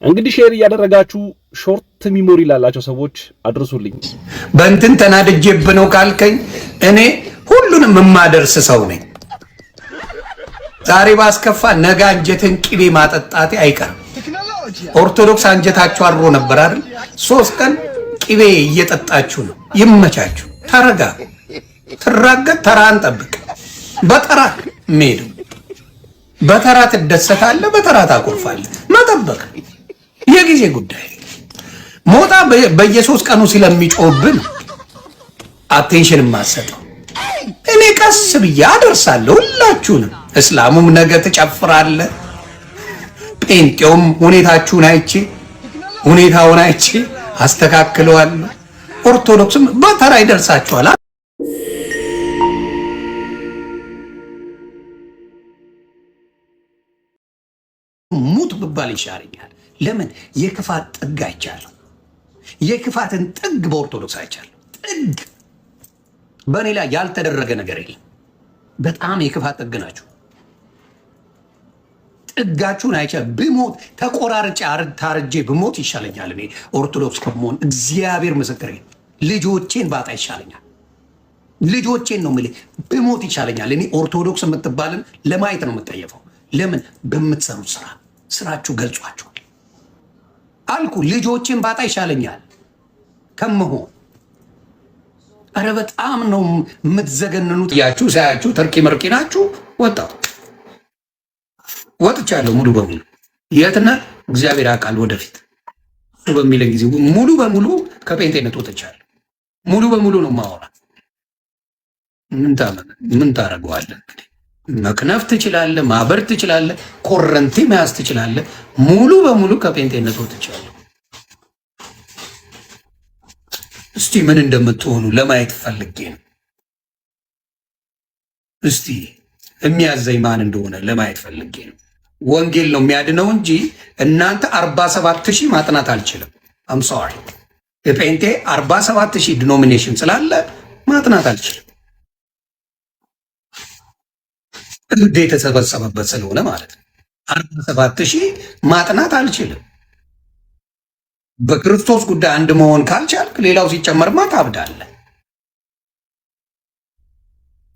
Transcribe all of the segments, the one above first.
እንግዲህ ሼር ያደረጋችሁ ሾርት ሚሞሪ ላላቸው ሰዎች አድርሱልኝ። በእንትን ተናድጄብህ ነው ካልከኝ እኔ ሁሉንም የማደርስ ሰው ነኝ። ዛሬ ባስከፋ ነገ አንጀትን ቅቤ ማጠጣቴ አይቀርም። ኦርቶዶክስ አንጀታችሁ አርሮ ነበር አይደል? 3 ቀን ቅቤ እየጠጣችሁ ነው። ይመቻችሁ። ተረጋ፣ ትራገጥ፣ ተራን ጠብቅ። በተራ ሜዱ በተራ ትደሰታለህ፣ በተራ ታቆርፋለህ። መጠበቅ የጊዜ ጉዳይ። ሞጣ በየ3 ቀኑ ስለሚጮህብን አቴንሽን ማሰጠው እኔ ቀስ ብዬ አደርሳለሁ ሁላችሁንም። እስላሙም ነገ ትጨፍራለህ፣ ጴንጤውም ሁኔታውን አይቼ አስተካክለዋለሁ። ኦርቶዶክስም በተራ ይደርሳችኋል። ሙት ብባል ይሻለኛል። ለምን? የክፋት ጥግ አይቻለሁ። የክፋትን ጥግ በኦርቶዶክስ አይቻለሁ። ጥግ በእኔ ላይ ያልተደረገ ነገር የለም። በጣም የክፋት ጥግ ናችሁ። ጥጋችሁን አይቻ ብሞት ተቆራርጬ ታርጄ ብሞት ይሻለኛል። እኔ ኦርቶዶክስ ከመሆን እግዚአብሔር ምስክሬ፣ ልጆቼን ባጣ ይሻለኛል። ልጆቼን ነው የምልህ፣ ብሞት ይሻለኛል። እኔ ኦርቶዶክስ የምትባልን ለማየት ነው የምጠየፈው። ለምን? በምትሰሩት ስራችሁ ገልጿችኋል አልኩ። ልጆቼን ባጣ ይሻለኛል ከመሆን። አረ በጣም ነው የምትዘገንኑት። ያችሁ ሳያችሁ ተርኪ መርቂ ናችሁ። ወጥቻለሁ ሙሉ በሙሉ። የትና እግዚአብሔር ያውቃል። ወደፊት በሚለን ጊዜ ሙሉ በሙሉ ከጴንጤነት ወጥቻለሁ። ሙሉ በሙሉ ነው ማወራ። ምን ታደርገዋለህ? መክነፍ ትችላለህ፣ ማበር ትችላለህ፣ ኮረንቲ መያዝ ትችላለህ። ሙሉ በሙሉ ከጴንጤነት ወጥቻለሁ። እስቲ ምን እንደምትሆኑ ለማየት ፈልጌ ነው። እስቲ የሚያዘኝ ማን እንደሆነ ለማየት ፈልጌ ነው። ወንጌል ነው የሚያድነው እንጂ እናንተ 47,000 ማጥናት አልችልም። አም ሶሪ የጴንጤ 47,000 ዲኖሚኔሽን ስላለ ማጥናት አልችልም። እንዴ የተሰበሰበበት ስለሆነ ማለት ነው። 47,000 ማጥናት አልችልም። በክርስቶስ ጉዳይ አንድ መሆን ካልቻልክ ሌላው ሲጨመርማ ታብዳለህ።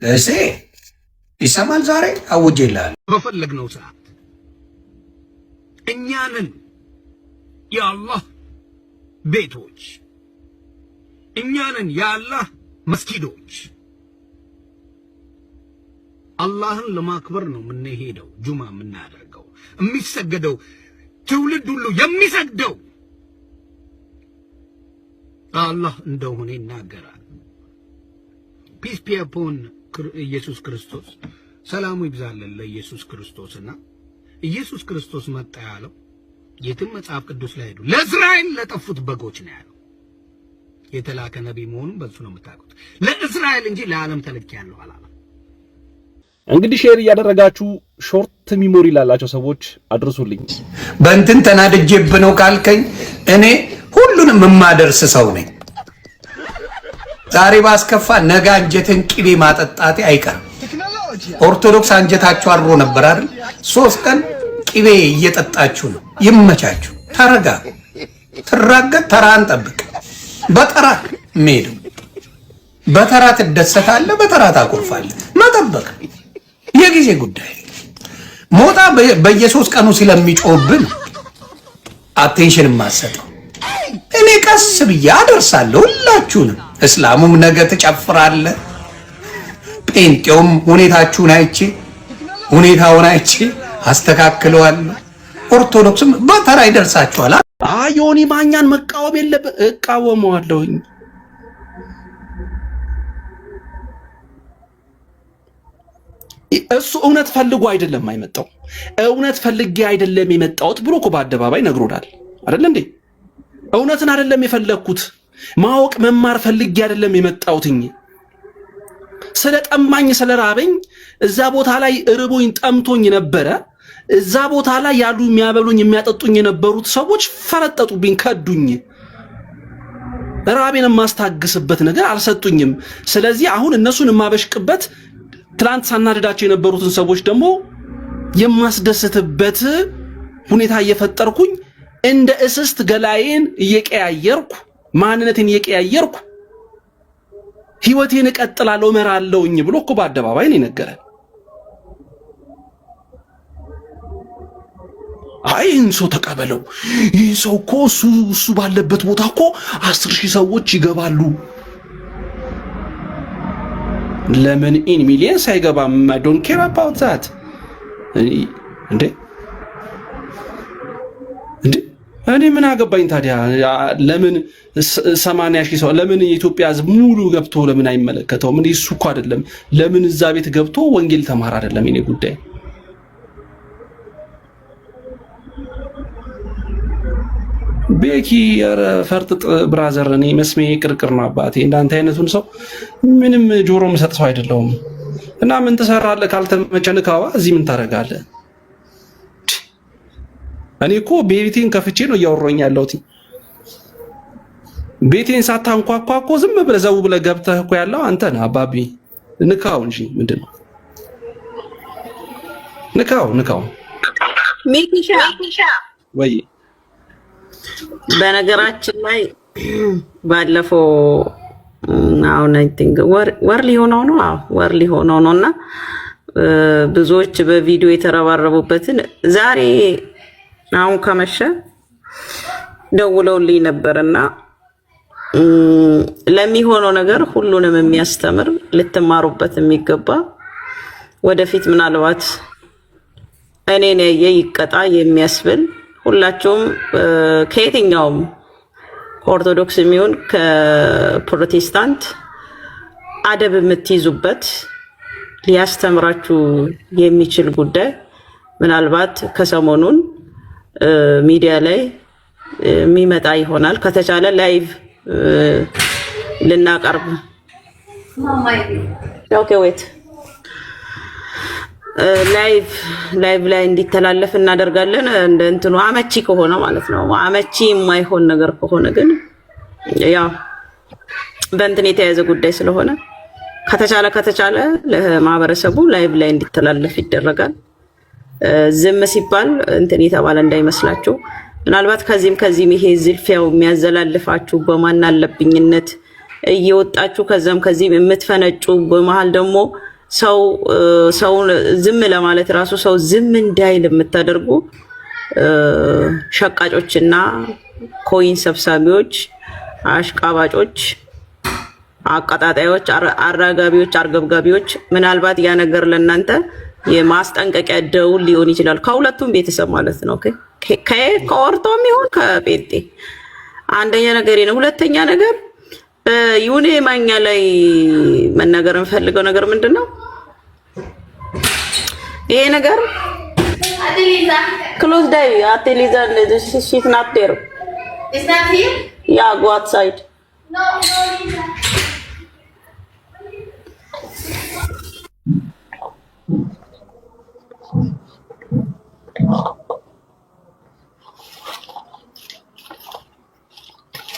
እሴ ይሰማል። ዛሬ አውጄልሃለሁ። በፈለግነው ሰዓት እኛንን የአላህ ቤቶች፣ እኛንን የአላህ መስጊዶች አላህን ለማክበር ነው የምንሄደው። ጁማ የምናደርገው የሚሰገደው ትውልድ ሁሉ የሚሰግደው አላህ እንደሆነ ይናገራል። ፒስ ቢ አፖን ኢየሱስ ክርስቶስ፣ ሰላሙ ይብዛልን ለኢየሱስ ክርስቶስና ኢየሱስ ክርስቶስ መጣ ያለው የትም መጽሐፍ ቅዱስ ላይ ሄዱ ለእስራኤል ለጠፉት በጎች ነው ያለው። የተላከ ነብይ መሆኑን በሱ ነው የምታውቁት። ለእስራኤል እንጂ ለዓለም ተልኬያለሁ አላለም። እንግዲህ ሼር ያደረጋችሁ ሾርት ሚሞሪ ላላቸው ሰዎች አድርሱልኝ። በእንትን ተናድጄብህ ነው ካልከኝ እኔ ሁሉንም የማደርስ ሰው ነኝ። ዛሬ ባስከፋ ነገ አንጀትን ቅቤ ማጠጣቴ አይቀርም። ኦርቶዶክስ አንጀታችሁ አርሮ ነበር አይደል? 3 ቀን ቅቤ እየጠጣችሁ ነው። ይመቻችሁ። ተረጋ፣ ትራገጥ፣ ተራን ጠብቅ። በተራ ሜዱ በተራ ትደሰታለህ፣ በተራ ታቆርፋለህ። መጠበቅ የጊዜ ጉዳይ። ሞጣ በየ3 ቀኑ ስለሚጮህብን አቴንሽን ማሰጠው እኔ ቀስ ብዬ አደርሳለሁ ሁላችሁንም። እስላሙም ነገ ትጨፍራለህ፣ ጴንጤውም ሁኔታውን አይቼ አስተካክለዋለሁ። ኦርቶዶክስም በተራ ይደርሳችኋል። ዮኒ ማኛን መቃወም የለብህ። እቃወመዋለሁኝ። እሱ እውነት ፈልጎ አይደለም አይመጣው። እውነት ፈልጌ አይደለም የመጣሁት ብሎ እኮ በአደባባይ ነግሮናል አይደል እንዴ? እውነትን አይደለም የፈለግኩት፣ ማወቅ መማር ፈልጌ አይደለም የመጣሁትኝ። ስለ ጠማኝ ስለ ራበኝ እዛ ቦታ ላይ እርቦኝ ጠምቶኝ ነበረ። እዛ ቦታ ላይ ያሉ የሚያበሉኝ የሚያጠጡኝ የነበሩት ሰዎች ፈረጠጡብኝ፣ ከዱኝ። ራቤን የማስታግስበት ነገር አልሰጡኝም። ስለዚህ አሁን እነሱን የማበሽቅበት፣ ትላንት ሳናደዳቸው የነበሩትን ሰዎች ደግሞ የማስደስትበት ሁኔታ እየፈጠርኩኝ እንደ እስስት ገላዬን እየቀያየርኩ ማንነቴን እየቀያየርኩ ህይወቴን እቀጥላለሁ እመራለሁኝ ብሎ እኮ በአደባባይ ነው የነገረን። አይ ይህን ሰው ተቀበለው፣ ይህ ሰው እኮ እሱ ባለበት ቦታ እኮ 10,000 ሰዎች ይገባሉ። ለምን ኢን ሚሊየንስ አይገባም? I don't care about that። እንዴ እኔ ምን አገባኝ ታዲያ? ለምን 80,000 ሰው ለምን የኢትዮጵያ ህዝብ ሙሉ ገብቶ ለምን አይመለከተውም? እንዴ እሱ እኮ አይደለም ለምን እዛ ቤት ገብቶ ወንጌል ተማር አይደለም የኔ ጉዳይ። ቤኪ ፈርጥጥ ብራዘር፣ እኔ መስሜ ቅርቅር ነው አባቴ። እንዳንተ አይነቱን ሰው ምንም ጆሮ መሰጥ ሰው አይደለሁም። እና ምን ትሰራለህ? ካልተመቸንካዋ እዚህ ምን ታደርጋለህ? እኔ እኮ ቤቴን ከፍቼ ነው እያወራኝ ያለሁት። ቤቴን ሳታንኳኳ እኮ ዝም ብለህ ዘው ብለህ ገብተህ እኮ ያለው አንተ ነህ አባቢ። ንካው እንጂ ምንድነው? ንካው ሚኪሻ ወይ በነገራችን ላይ ባለፈው አሁን አይ ቲንክ ወር ሊሆነው ነው። ወር ሊሆነው ነውና ብዙዎች በቪዲዮ የተረባረቡበትን ዛሬ አሁን ከመሸ ደውለውልኝ ነበርና ለሚሆነው ነገር ሁሉንም የሚያስተምር ልትማሩበት የሚገባ ወደፊት ምናልባት እኔን ይቀጣ የሚያስብል ሁላችሁም ከየትኛውም ኦርቶዶክስ የሚሆን ከፕሮቴስታንት አደብ የምትይዙበት ሊያስተምራችሁ የሚችል ጉዳይ ምናልባት ከሰሞኑን ሚዲያ ላይ የሚመጣ ይሆናል። ከተቻለ ላይቭ ልናቀርብ ኦኬ ዌት ላይቭ ላይ እንዲተላለፍ እናደርጋለን። እንደ እንትኑ አመቺ ከሆነ ማለት ነው። አመቺ የማይሆን ነገር ከሆነ ግን ያው በእንትን የተያዘ ጉዳይ ስለሆነ ከተቻለ ለማህበረሰቡ ላይቭ ላይ እንዲተላለፍ ይደረጋል። ዝም ሲባል እንትን የተባለ እንዳይመስላችሁ። ምናልባት ከዚህም ይሄ ዝልፊያው የሚያዘላልፋችሁ በማን አለብኝነት እየወጣችሁ ከዚህም የምትፈነጩ በመሃል ደግሞ ሰው ዝም ለማለት ራሱ ሰው ዝም እንዳይል የምታደርጉ ሸቃጮችና ኮይን ሰብሳቢዎች፣ አሽቃባጮች፣ አቀጣጣዮች፣ አራጋቢዎች፣ አርገብጋቢዎች ምናልባት ያ ነገር ለእናንተ የማስጠንቀቂያ ደውል ሊሆን ይችላል። ከሁለቱም ቤተሰብ ማለት ነው። ከኦርቶም ይሁን ከጴንጤ። አንደኛ ነገር ነው። ሁለተኛ ነገር ዩኔ ማኛ ላይ መናገር የምፈልገው ነገር ምንድነው? ይሄ ነገር ክሎዝ ዳይ አቴሊዛ she's not there. It's not here? Yeah, go outside. No.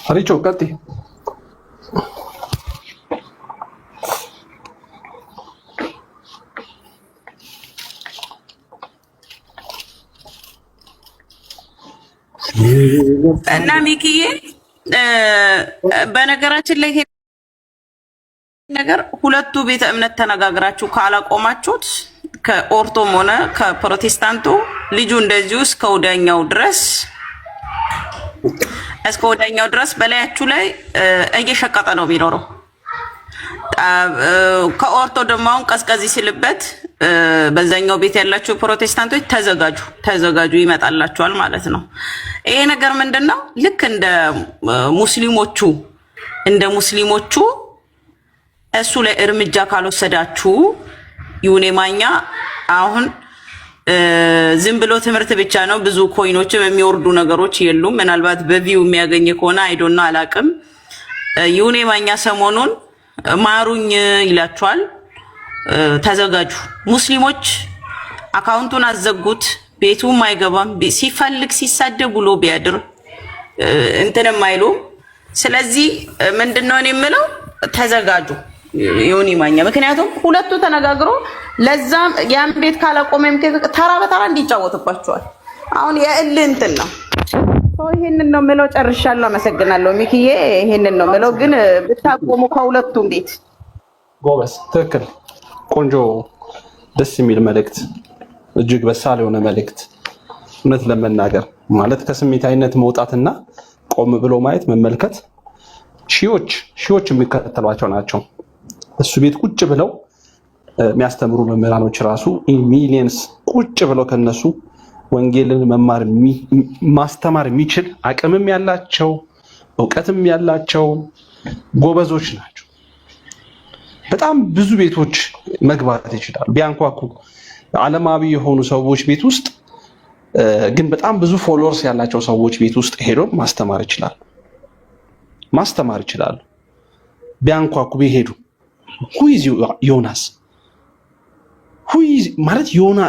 Aricho, Kati. እና ሚኪዬ በነገራችን ላይ ይሄ ነገር ሁለቱ ቤተ እምነት ተነጋግራችሁ ካላቆማችሁት ከኦርቶም ሆነ ከፕሮቴስታንቱ ልጁ እንደዚሁ እስከ ወዲያኛው ድረስ በላያችሁ ላይ እየሸቀጠ ነው የሚኖረው። ከኦርቶ ደግሞ አሁን ቀዝቀዝ ሲልበት በዛኛው ቤት ያላችሁ ፕሮቴስታንቶች ተዘጋጁ ይመጣላችኋል ማለት ነው። ይሄ ነገር ምንድነው? ልክ እንደ ሙስሊሞቹ እሱ ላይ እርምጃ ካልወሰዳችሁ ዩኔ ማኛ አሁን ዝም ብሎ ትምህርት ብቻ ነው። ብዙ ኮይኖችም የሚወርዱ ነገሮች የሉም። ምናልባት በቪው የሚያገኝ ከሆነ አይዶና አላቅም። ዩኔ ማኛ ሰሞኑን ማሩኝ ይላችኋል። ተዘጋጁ። ሙስሊሞች አካውንቱን አዘጉት። ቤቱም አይገባም። ሲፈልግ ሲሳደብ ብሎ ቢያድር እንትንም አይሉም። ስለዚህ ምንድነው እኔ የምለው ተዘጋጁ ዮኒ ማኛ። ምክንያቱም ሁለቱ ተነጋግሮ ለዛም ያን ቤት ካላቆመም ተራ በተራ እንዲጫወትባቸዋል። አሁን የእልህ እንትን ነው። ይሄንን ነው የምለው። ጨርሻለሁ። አመሰግናለሁ ሚኪዬ። ይሄንን ነው የምለው። ግን ብታቆሙ ከሁለቱም ቤት ጎበዝ። ትክክል። ቆንጆ ደስ የሚል መልእክት፣ እጅግ በሳል የሆነ መልእክት። እውነት ለመናገር ማለት ከስሜታዊነት መውጣትና ቆም ብሎ ማየት መመልከት ሺዎች የሚከተሏቸው ናቸው። እሱ ቤት ቁጭ ብለው የሚያስተምሩ መምህራኖች ራሱ ሚሊየንስ ቁጭ ብለው ከነሱ ወንጌልን ማስተማር የሚችል አቅምም ያላቸው እውቀትም ያላቸው ጎበዞች ናቸው። በጣም ብዙ ቤቶች መግባት ይችላሉ ቢያንኳኩ። ዓለማዊ የሆኑ ሰዎች ቤት ውስጥ ግን በጣም ብዙ ፎሎወርስ ያላቸው ሰዎች ቤት ውስጥ ሄዶ ማስተማር ይችላሉ ቢያንኳኩ ቢሄዱ። ሁይዝ ዮናስ ማለት ዮና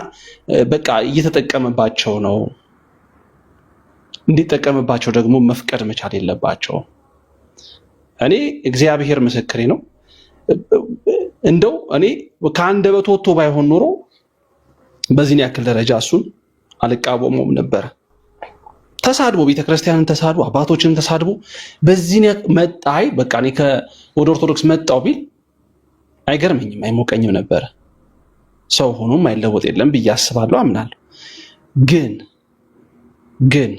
በቃ እየተጠቀመባቸው ነው። እንዲጠቀምባቸው ደግሞ መፍቀድ መቻል የለባቸው። እኔ እግዚአብሔር ምስክሬ ነው። እንደው እኔ ከአንደበት ወጥቶ ባይሆን ኖሮ በዚህ ያክል ደረጃ እሱን አልቃወመውም ነበር። ተሳድቦ ቤተክርስቲያንን ተሳድቦ አባቶችን ተሳድቦ በዚህ መጣይ በቃ እኔ ወደ ኦርቶዶክስ መጣው ቢል አይገርመኝም፣ አይሞቀኝም ነበር። ሰው ሆኖም አይለወጥ የለም ብዬ አስባለሁ፣ አምናለሁ። ግን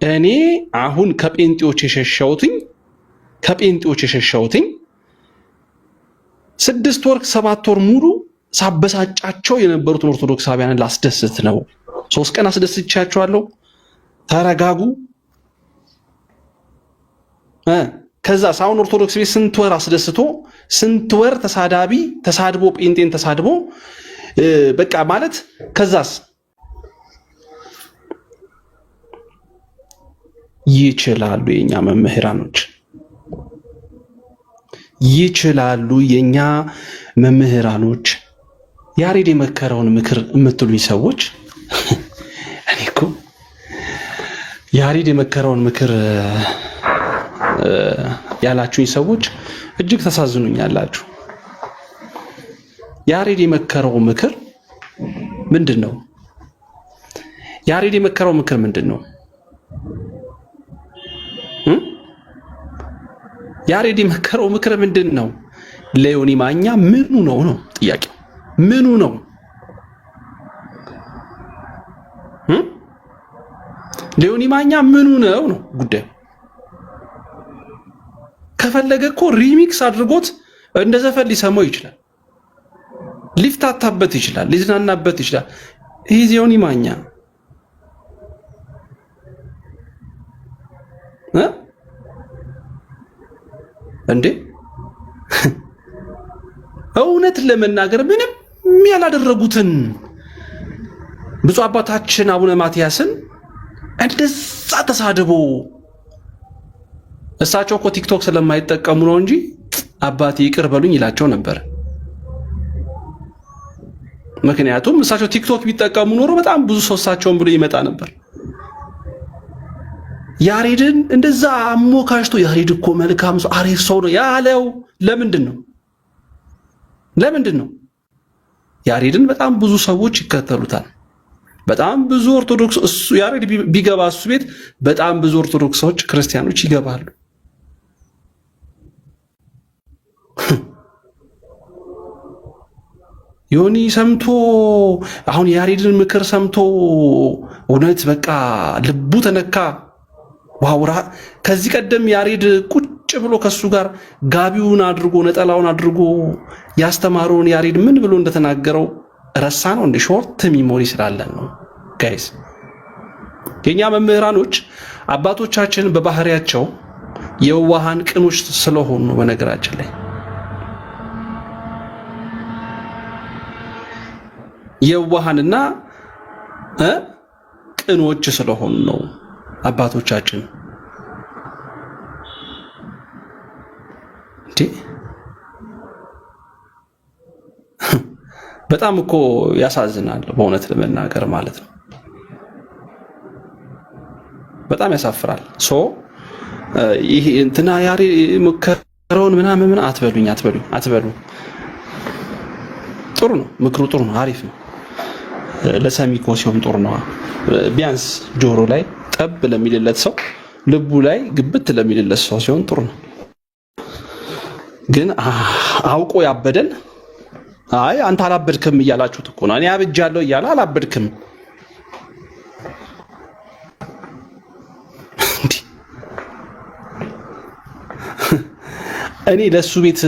እኔ አሁን ከጴንጤዎች የሸሸሁትኝ 6 ወር 7 ወር ሙሉ ሳበሳጫቸው የነበሩትን ኦርቶዶክሳውያንን ላስደስት ነው። 3 ቀን አስደስቻቸዋለሁ። ተረጋጉ። ከዛ ሳውን ኦርቶዶክስ ቤት ስንት ወር አስደስቶ ስንት ወር ተሳድቦ ጴንጤን ተሳድቦ በቃ ማለት ከዛስ ይችላሉ የኛ መምህራኖች ያሬድ የመከረውን ምክር የምትሉኝ ሰዎች እኔ እኮ ያሬድ የመከረውን ምክር ያላችሁኝ ሰዎች እጅግ ተሳዝኑኛላችሁ። ያሬድ የመከረው ምክር ምንድነው? ያሬድ የመከረው ምክር ምንድነው? ያሬድ የመከረው ምክር ምንድነው? ለዮኒ ማኛ ምኑ ነው ጥያቄው? ምኑ ነው? ለዮኒ ማኛ ምኑ ነው ጉዳዩ? ከፈለገ እኮ ሪሚክስ አድርጎት እንደ ዘፈን ሊሰማው ይችላል፣ ሊፍታታበት ይችላል፣ ሊዝናናበት ይችላል። ይሄ ዮኒ ማኛ እንዴ እውነት ለመናገር ምንም ያላደረጉትን ብፁዕ አባታችን አቡነ ማትያስን እንደዛ ተሳድቦ እሳቸው እኮ ቲክቶክ ስለማይጠቀሙ ነው እንጂ አባቴ ይቅር በሉኝ ይላቸው ነበር። ምክንያቱም እሳቸው ቲክቶክ ቢጠቀሙ ኖሮ በጣም ብዙ ሰው እሳቸውን ብሎ ይመጣ ነበር። ያሬድን እንደዛ አሞካሽቶ ያሬድ እኮ መልካም ሰው አሪፍ ሰው ነው ያለው ለምንድን ነው? ያሬድን በጣም ብዙ ሰዎች ይከተሉታል። በጣም ብዙ ኦርቶዶክስ እሱ ያሬድ ቢገባ እሱ ቤት በጣም ብዙ ኦርቶዶክሶች ክርስቲያኖች ይገባሉ። ዮኒ ሰምቶ አሁን ያሬድን ምክር ሰምቶ እውነት በቃ ልቡ ተነካ። ዋውራ ከዚህ ቀደም ያሬድ ቁጭ ብሎ ከሱ ጋር ጋቢውን አድርጎ ነጠላውን አድርጎ ያስተማረውን ያሬድ ምን ብሎ እንደተናገረው ረሳ ነው እንደ ሾርት ሚሞሪ ስላለን ነው ጋይስ። የኛ መምህራኖች አባቶቻችን በባህሪያቸው የዋሃን ቅኖች ስለሆኑ በነገራችን ላይ የዋሃንና ቅኖች ስለሆኑ ነው አባቶቻችን። በጣም እኮ ያሳዝናል በእውነት ለመናገር ማለት ነው። በጣም ያሳፍራል። ይሄ እንትና ያሬ መከረውን ምናምን አትበሉ። ጥሩ ነው ምክሩ፣ ጥሩ ነው፣ አሪፍ ነው። ለሰሚኮ ሲሆን ጦር ነው። ቢያንስ ጆሮ ላይ ጠብ ለሚልለት ሰው ልቡ ላይ ግብት ለሚልለት ሰው ሲሆን ጦር ነው። ግን አውቆ ያበደን አይ አንተ አላበድክም እያላችሁት እኮ ነው። እኔ አብጃለሁ እያለ አላበድክም። እኔ ለሱ ቤት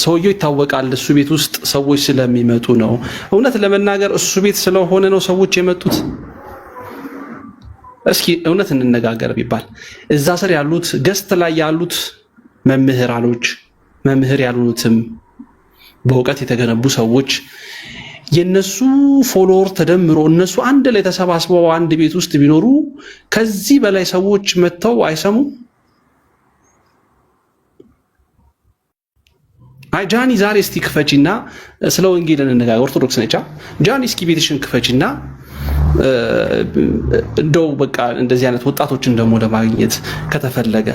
ሰውየው ይታወቃል። እሱ ቤት ውስጥ ሰዎች ስለሚመጡ ነው። እውነት ለመናገር እሱ ቤት ስለሆነ ነው ሰዎች የመጡት። እስኪ እውነት እንነጋገር ቢባል እዛ ስር ያሉት ገስት ላይ ያሉት መምህራኖች መምህር ያሉትም በእውቀት የተገነቡ ሰዎች የነሱ ፎሎወር ተደምሮ እነሱ አንድ ላይ ተሰባስበው አንድ ቤት ውስጥ ቢኖሩ ከዚህ በላይ ሰዎች መጥተው አይሰሙም? አይ ጃኒ ዛሬ እስቲ ክፈቺና ስለ ወንጌል እንነጋገር። ኦርቶዶክስ ነቻ ጃኒ እስኪ ቤትሽን ክፈቺና እንደው በቃ እንደዚህ አይነት ወጣቶችን ደግሞ ለማግኘት ከተፈለገ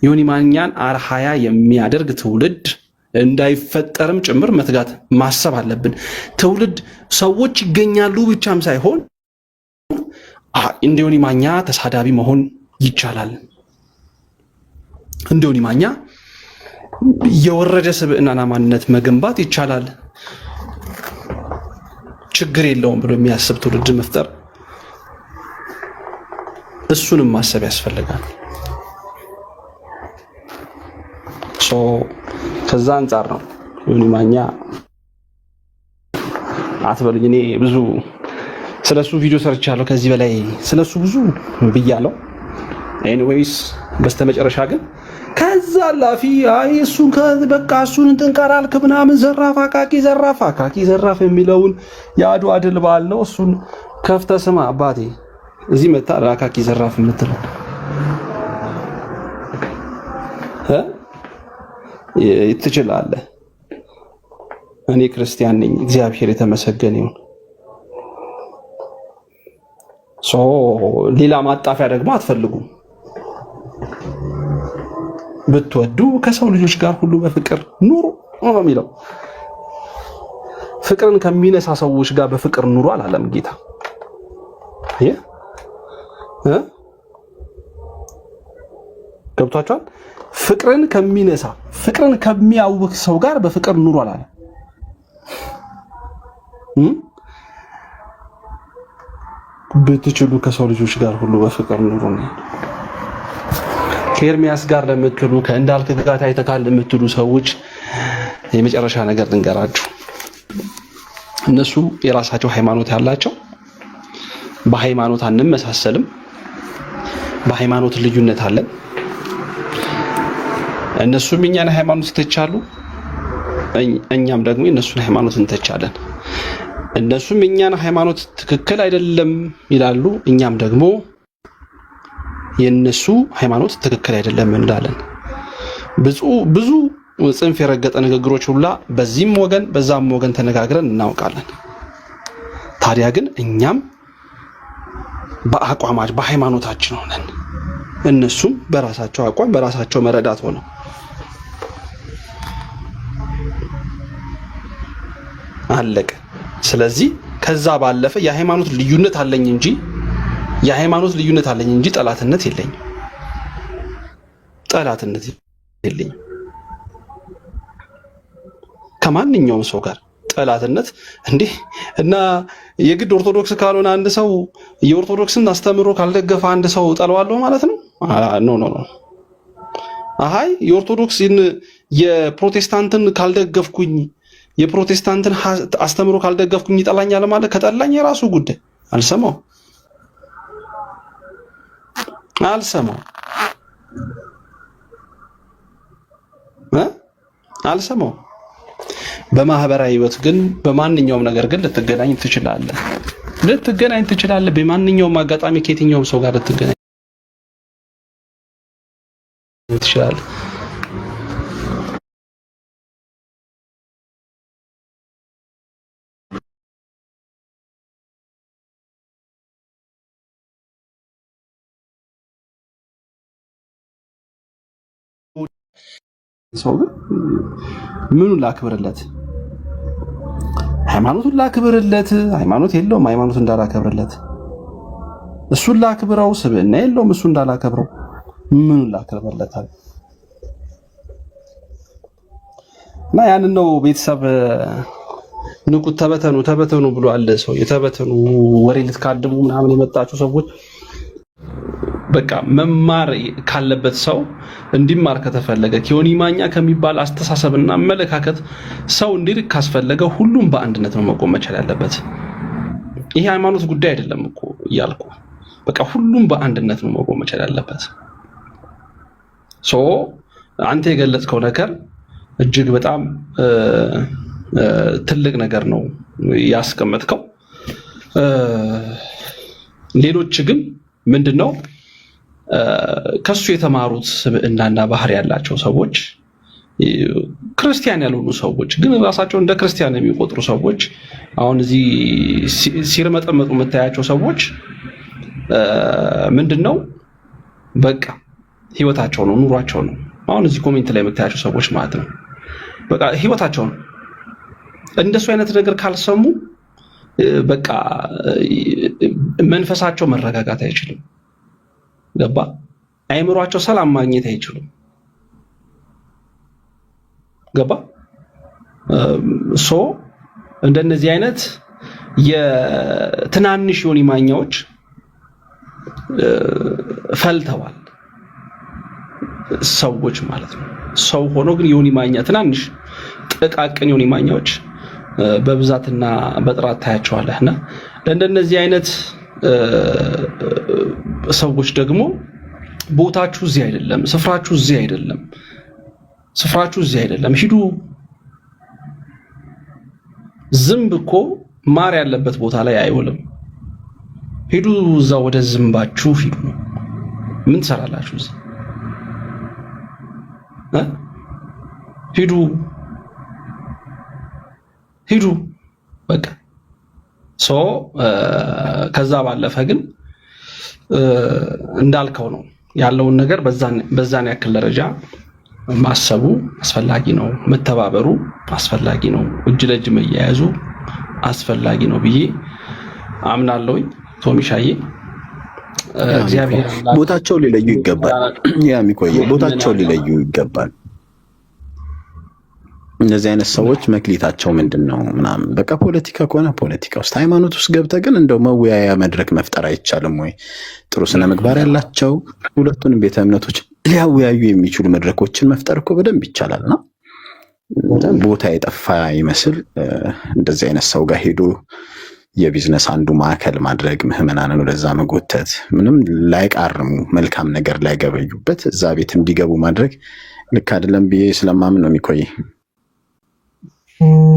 ዮኒ ማኛን አርሃያ የሚያደርግ ትውልድ እንዳይፈጠርም ጭምር መትጋት ማሰብ አለብን። ትውልድ ሰዎች ይገኛሉ ብቻም ሳይሆን እንደ ዮኒ ማኛ ተሳዳቢ መሆን ይቻላል። እንደ ዮኒ ማኛ የወረደ ስብዕናና ማንነት መገንባት ይቻላል። ችግር የለውም ብሎ የሚያስብ ትውልድ መፍጠር እሱንም ማሰብ ያስፈልጋል። ከዛ አንጻር ነው ዮኒ ማኛ አትበሉኝ። እኔ ብዙ ስለሱ ቪዲዮ ሰርቻለሁ። ከዚህ በላይ ስለሱ ብዙ ብያለሁ። ኤኒዌይስ በስተመጨረሻ ግን ከዛ ላፊ አይ እሱን በቃ እሱን እንጥንቀራልክ ምናምን ዘራፍ አካኪ ዘራፍ የሚለውን የአድዋ ድል በዓል ነው። እሱን ከፍተህ ስማ አባቴ። እዚህ መጣ አካኪ ዘራፍ የምትለው ትችላለህ። እኔ ክርስቲያን ነኝ፣ እግዚአብሔር የተመሰገነ ይሁን። ሌላ ማጣፊያ ደግሞ አትፈልጉም። ብትወዱ ከሰው ልጆች ጋር ሁሉ በፍቅር ኑሩ ነው የሚለው። ፍቅርን ከሚነሳ ሰዎች ጋር በፍቅር ኑሩ አላለም ጌታ። ገብቷችኋል? ፍቅርን ከሚነሳ ፍቅርን ከሚያውክ ሰው ጋር በፍቅር ኑሩ አላለም። ብትችሉ ከሰው ልጆች ጋር ሁሉ በፍቅር ኑሩ ነው። ከኤርሚያስ ጋር ለምትሉ ከእንዳልክ ጋር ታይተካል ለምትሉ ሰዎች የመጨረሻ ነገር ልንገራችሁ። እነሱ የራሳቸው ሃይማኖት ያላቸው፣ በሃይማኖት አንመሳሰልም፣ በሃይማኖት ልዩነት አለን። እነሱም እኛን ሃይማኖት ይተቻሉ፣ እኛም ደግሞ የእነሱን ሃይማኖት እንተቻለን። እነሱም እኛን ሃይማኖት ትክክል አይደለም ይላሉ፣ እኛም ደግሞ የነሱ ሃይማኖት ትክክል አይደለም እንላለን። ብዙ ጽንፍ የረገጠ ንግግሮች ሁላ በዚህም ወገን በዛም ወገን ተነጋግረን እናውቃለን። ታዲያ ግን እኛም በአቋማች በሃይማኖታችን ሆነን እነሱም በራሳቸው አቋም በራሳቸው መረዳት ሆነው አለቀ። ስለዚህ ከዛ ባለፈ የሃይማኖት ልዩነት አለኝ እንጂ ጠላትነት የለኝም። ከማንኛውም ሰው ጋር ጠላትነት እንዴ! እና የግድ ኦርቶዶክስ ካልሆነ አንድ ሰው የኦርቶዶክስን አስተምሮ ካልደገፈ አንድ ሰው ጠለዋለሁ ማለት ነው? ኖ። አይ የኦርቶዶክስን የፕሮቴስታንትን ካልደገፍኩኝ የፕሮቴስታንትን አስተምሮ ካልደገፍኩኝ ይጠላኛል ማለት ከጠላኝ የራሱ ጉዳይ። አልሰማው። በማህበራዊ ህይወት ግን በማንኛውም ነገር ግን ልትገናኝ ትችላለህ። በማንኛውም አጋጣሚ ከየትኛውም ሰው ጋር ልትገናኝ ትችላለህ። ሰው ግን ምኑን ላክብርለት? ሃይማኖቱን ላክብርለት፣ ሃይማኖት የለውም ሃይማኖት እንዳላከብርለት፣ እሱን ላክብረው፣ ስብዕና የለውም እሱ እንዳላከብረው፣ ምን ላከብርለታል? እና ያንን ነው ቤተሰብ ንቁት፣ ተበተኑ ብሎ አለ ሰው። የተበተኑ ወሬ ልትካድሙ ምናምን የመጣችሁ ሰዎች በቃ መማር ካለበት ሰው እንዲማር ከተፈለገ ዮኒ ማኛ ከሚባል አስተሳሰብና አመለካከት ሰው እንዲርቅ ካስፈለገ ሁሉም በአንድነት ነው መቆም መቻል ያለበት። ይሄ ሃይማኖት ጉዳይ አይደለም እኮ እያልኩ በቃ ሁሉም በአንድነት ነው መቆም መቻል ያለበት። አንተ የገለጽከው ነገር እጅግ በጣም ትልቅ ነገር ነው ያስቀመጥከው። ሌሎች ግን ምንድነው ከሱ የተማሩት ስብዕናና ባህሪ ያላቸው ሰዎች፣ ክርስቲያን ያልሆኑ ሰዎች ግን ራሳቸው እንደ ክርስቲያን የሚቆጥሩ ሰዎች፣ አሁን እዚህ ሲርመጠመጡ የምታያቸው ሰዎች ምንድነው በቃ ህይወታቸው ነው፣ ኑሯቸው ነው። አሁን እዚህ ኮሜንት ላይ የምታያቸው ሰዎች ማለት ነው በቃ ህይወታቸው ነው። እንደሱ አይነት ነገር ካልሰሙ በቃ መንፈሳቸው መረጋጋት አይችልም። ገባ? አይምሯቸው ሰላም ማግኘት አይችሉም። ገባ? እንደነዚህ አይነት የትናንሽ ዮኒ ማኛዎች ፈልተዋል ሰዎች ማለት ነው። ሰው ሆኖ ግን ዮኒ ማኛ ትናንሽ ጥቃቅን ዮኒ ማኛዎች በብዛትና በጥራት ታያቸዋለህና ለእንደነዚህ አይነት ሰዎች ደግሞ ቦታችሁ እዚህ አይደለም፣ ስፍራችሁ እዚህ አይደለም፣ ስፍራችሁ እዚህ አይደለም። ሂዱ። ዝንብ እኮ ማር ያለበት ቦታ ላይ አይውልም። ሂዱ፣ እዛ ወደ ዝንባችሁ ሂዱ። ምን ትሰራላችሁ እዚህ? ሂዱ በቃ። ከዛ ባለፈ ግን እንዳልከው ነው ያለውን ነገር በዛን ያክል ደረጃ ማሰቡ አስፈላጊ ነው። መተባበሩ አስፈላጊ ነው። እጅ ለእጅ መያያዙ አስፈላጊ ነው ብዬ አምናለሁ። ቶሚሻዬ እግዚአብሔር ቦታቸው ሊለዩ ይገባል። ቦታቸው ሊለዩ ይገባል። እነዚህ አይነት ሰዎች መክሊታቸው ምንድነው ምናምን በቃ ፖለቲካ ከሆነ ፖለቲካ ውስጥ፣ ሃይማኖት ውስጥ ገብተህ ግን እንደው መወያያ መድረክ መፍጠር አይቻልም ወይ? ጥሩ ስነ ምግባር ያላቸው ሁለቱንም ቤተ እምነቶች ሊያወያዩ የሚችሉ መድረኮችን መፍጠር እኮ በደንብ ይቻላልና ቦታ የጠፋ ይመስል እንደዚህ አይነት ሰው ጋር ሄዶ የቢዝነስ አንዱ ማዕከል ማድረግ፣ ምህመናንን ወደዛ መጎተት፣ ምንም ላይቃርሙ መልካም ነገር ላይገበዩበት እዛ ቤት እንዲገቡ ማድረግ ልክ አይደለም ብዬ ስለማምን ነው የሚቆይ።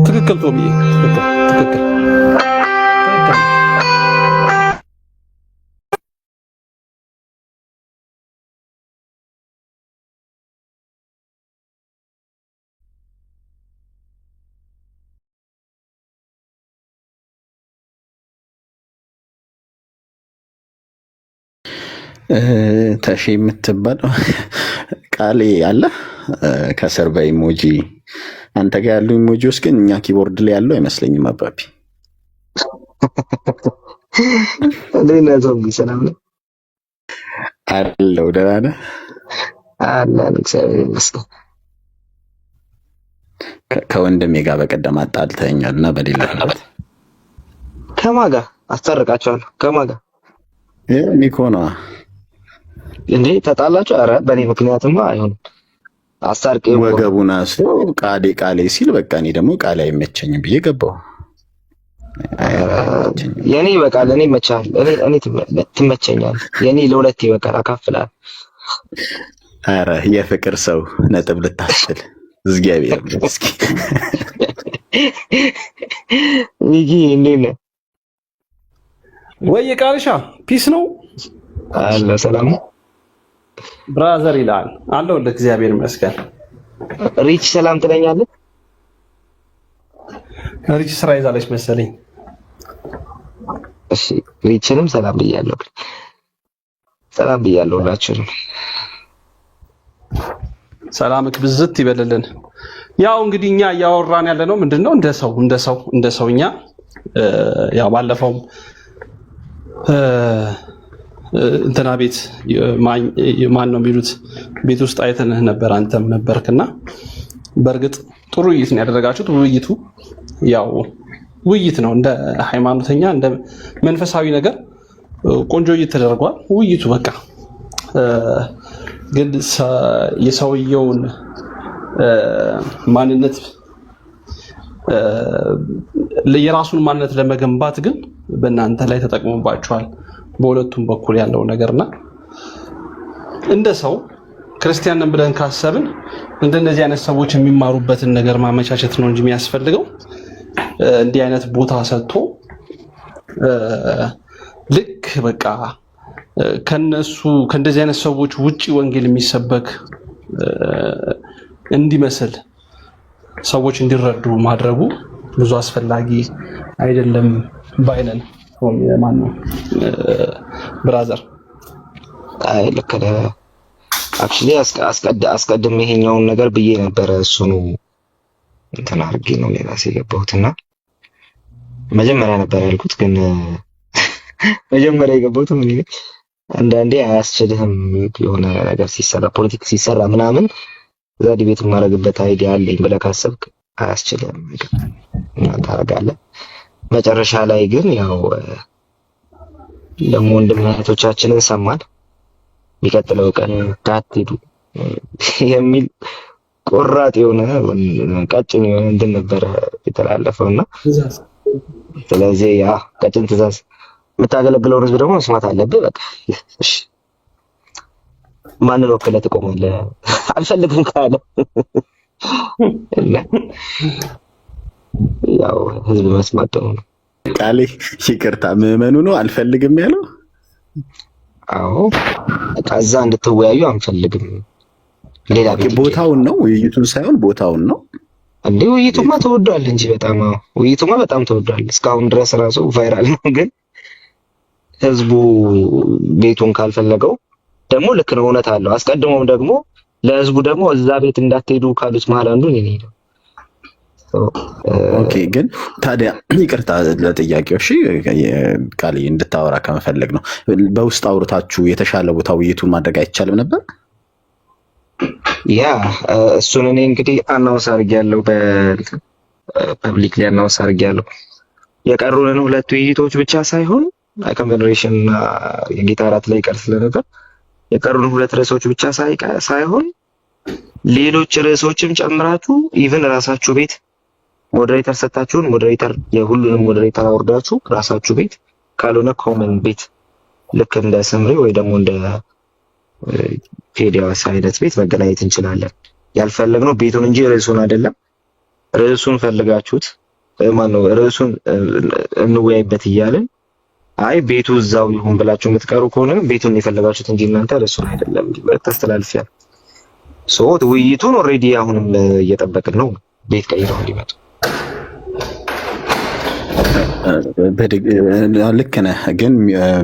ትክክል ቶሚዬ፣ ትክክል። ተሺ የምትባለው ቃሌ አለ ከስር በኢሞጂ አንተ ጋር ያሉ ኢሞጂዎች ግን እኛ ኪቦርድ ላይ ያለው አይመስለኝም። አባቢ ለነዘው ሰላም ነው አለው። ደህና ነህ? አለን እግዚአብሔር ይመስገን። ከወንድሜ ጋር በቀደም አጣልተኛልና በሌለበት ከማን ጋር አስታርቃቸዋለሁ? ከማን ጋር? ሚኮና እንዴ ተጣላችሁ? ኧረ በእኔ ምክንያትማ አይሆንም። አስታርቄ ወገቡን አስሮ ቃሌ ሲል በቃ እኔ ደግሞ ቃሌ አይመቸኝም ብዬ ገባሁ። የኔ ይበቃል። እኔ ይመቻል። እኔ ትመቸኛል። የኔ ለሁለት ይበቃል። አካፍላል። ኧረ የፍቅር ሰው ነጥብ ልታስችል እግዚአብሔር እስኪ ሚጊ እንዴት ነህ? ወይ ቃልሻ ፒስ ነው አለ ሰላም ነው ብራዘር ይላል አለው። ለእግዚአብሔር ይመስገን። ሪች ሰላም ትለኛለህ? ሪች ስራ ይዛለች መሰለኝ። እሺ ሪችንም ሰላም ብያለሁ። ሰላም ብያለሁ ሁላችሁንም። ሰላምክ ብዝት ይበልልን። ያው እንግዲህ እኛ እያወራን ያለ ነው ምንድነው እንደ ሰው እኛ ያው ባለፈው እንትና ቤት ማን ነው የሚሉት ቤት ውስጥ አይተንህ ነበር፣ አንተም ነበርክና በእርግጥ ጥሩ ውይይት ነው ያደረጋችሁት። ውይይቱ ያው ውይይት ነው፣ እንደ ሃይማኖተኛ እንደ መንፈሳዊ ነገር ቆንጆ ውይይት ተደርጓል። ውይይቱ በቃ ግን የሰውየውን ማንነት የራሱን ማንነት ለመገንባት ግን በእናንተ ላይ ተጠቅሞባችኋል፣ በሁለቱም በኩል ያለው ነገርና እንደ ሰው ክርስቲያን ነን ብለን ካሰብን እንደነዚህ አይነት ሰዎች የሚማሩበትን ነገር ማመቻቸት ነው እንጂ የሚያስፈልገው እንዲህ አይነት ቦታ ሰጥቶ ልክ በቃ ከእንደዚህ አይነት ሰዎች ውጪ ወንጌል የሚሰበክ እንዲመስል ሰዎች እንዲረዱ ማድረጉ ብዙ አስፈላጊ አይደለም ባይነን። ማን ነው ብራዘር? አይ ልክ ነህ። አክቹሊ አስቀድሜ ይሄኛውን ነገር ብዬ ነበረ። እሱኑ እንትን አድርጌ ነው ለራሴ የገባሁትና መጀመሪያ ነበር ያልኩት። ግን መጀመሪያ የገባሁት ምን ይሄ አንዳንዴ አያስችልህም የሆነ ነገር ሲሰራ ፖለቲክ ሲሰራ ምናምን እዛ ዲቤት የማደርግበት አይዲያ አለኝ ብለህ ካሰብክ አያስችልህም ታደርጋለህ። መጨረሻ ላይ ግን ያው ደግሞ ወንድሞቻችንን ሰማን የሚቀጥለው ቀን ካትሄዱ የሚል ቆራጥ የሆነ ቀጭን የሆነ እንትን ነበረ የተላለፈውና ስለዚህ ያ ቀጭን ትእዛዝ የምታገለግለውን ህዝብ ደግሞ መስማት አለብህ። በቃ እሺ ማንን ወክለህ ትቆማለህ? አልፈልግም ካለ ያው ህዝብ መስማት ነው። ቃሌ ይቅርታ ምዕመኑ ነው አልፈልግም ያለው። አዎ ከዛ እንድትወያዩ አንፈልግም። ሌላ ቦታውን ነው ውይይቱን ሳይሆን ቦታውን ነው እንዴ? ውይይቱማ ተወዷል እንጂ በጣም ውይይቱማ በጣም ተወዷል። እስካሁን ድረስ ራሱ ቫይራል ነው። ግን ህዝቡ ቤቱን ካልፈለገው ደግሞ ልክ ነው፣ እውነት አለው። አስቀድሞም ደግሞ ለህዝቡ ደግሞ እዛ ቤት እንዳትሄዱ ካሉት መሀል አንዱ እኔ ነኝ። ኦኬ ግን ታዲያ ይቅርታ ለጥያቄው እሺ ቃሌ እንድታወራ ከመፈለግ ነው። በውስጥ አውርታችሁ የተሻለ ቦታ ውይይቱን ማድረግ አይቻልም ነበር? ያ እሱን እኔ እንግዲህ አናውንስ አድርጌያለሁ፣ በፐብሊክ ላይ አናውንስ አድርጌያለሁ። የቀሩንን ሁለት ውይይቶች ብቻ ሳይሆን ኮንቨርሴሽን እና የጌታ እራት ላይ ቀር ስለነበር የቀሩን ሁለት ርዕሶች ብቻ ሳይሆን ሌሎች ርዕሶችም ጨምራችሁ ኢቭን ራሳችሁ ቤት ሞዴሬተር ሰጣችሁን ሞዴሬተር የሁሉንም ሞዴሬተር አወርዳችሁ ራሳችሁ ቤት ካልሆነ ኮመን ቤት ልክ እንደ ስምሪ ወይ ደግሞ እንደ ቴዲያስ አይነት ቤት መገናኘት እንችላለን። ያልፈለግነው ቤቱን እንጂ ርዕሱን አይደለም። ርዕሱን ፈልጋችሁት ማነው ርዕሱን እንወያይበት እያልን አይ ቤቱ እዛው ይሁን ብላችሁ የምትቀሩ ከሆነ ቤቱን የፈለጋችሁት እንጂ እናንተ ርዕሱን አይደለም ተስተላልፊያል። ውይይቱን ኦልሬዲ አሁንም እየጠበቅን ነው ቤት ቀይረው እንዲመጡ። ልክ ነህ። ግን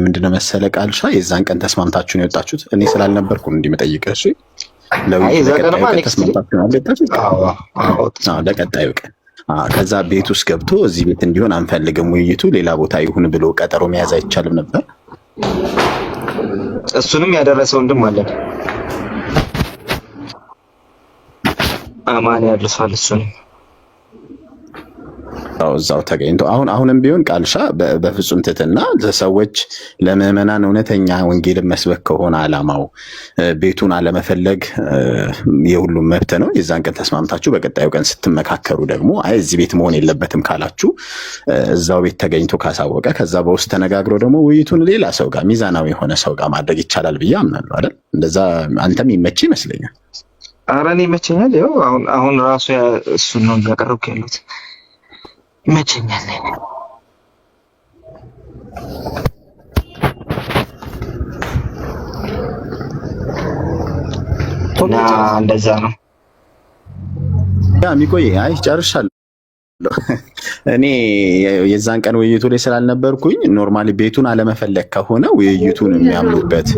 ምንድነው መሰለህ ቃልሻ የዛን ቀን ተስማምታችሁ ነው የወጣችሁት። እኔ ስላልነበርኩ እንዲመጠይቀህ እሺ። ለቀጣዩ ቀን ከዛ ቤት ውስጥ ገብቶ እዚህ ቤት እንዲሆን አንፈልግም ውይይቱ ሌላ ቦታ ይሁን ብሎ ቀጠሮ መያዝ አይቻልም ነበር? እሱንም ያደረሰው ወንድም አለን አማን ያድርሳል። እሱንም እዛው ተገኝቶ አሁንም ቢሆን ቃልሻ በፍጹም ትትና ለሰዎች ለምዕመናን እውነተኛ ወንጌልን መስበክ ከሆነ አላማው ቤቱን አለመፈለግ የሁሉም መብት ነው። የዛን ቀን ተስማምታችሁ በቀጣዩ ቀን ስትመካከሩ ደግሞ አይ እዚህ ቤት መሆን የለበትም ካላችሁ እዛው ቤት ተገኝቶ ካሳወቀ ከዛ በውስጥ ተነጋግሮ ደግሞ ውይይቱን ሌላ ሰው ጋር ሚዛናዊ የሆነ ሰው ጋር ማድረግ ይቻላል ብዬ አምናለሁ አይደል? እንደዛ አንተም ይመች ይመስለኛል። ኧረ እኔ ይመቸኛል። ያው አሁን ራሱ እሱን ነው ያቀረብኩ ያሉት ይመቸኛል። እና እንደዛ ነው ያ የሚቆይ አይ ጨርሻለሁ። እኔ የዛን ቀን ውይይቱ ላይ ስላልነበርኩኝ ኖርማሊ ቤቱን አለመፈለግ ከሆነ ውይይቱን የሚያምኑበት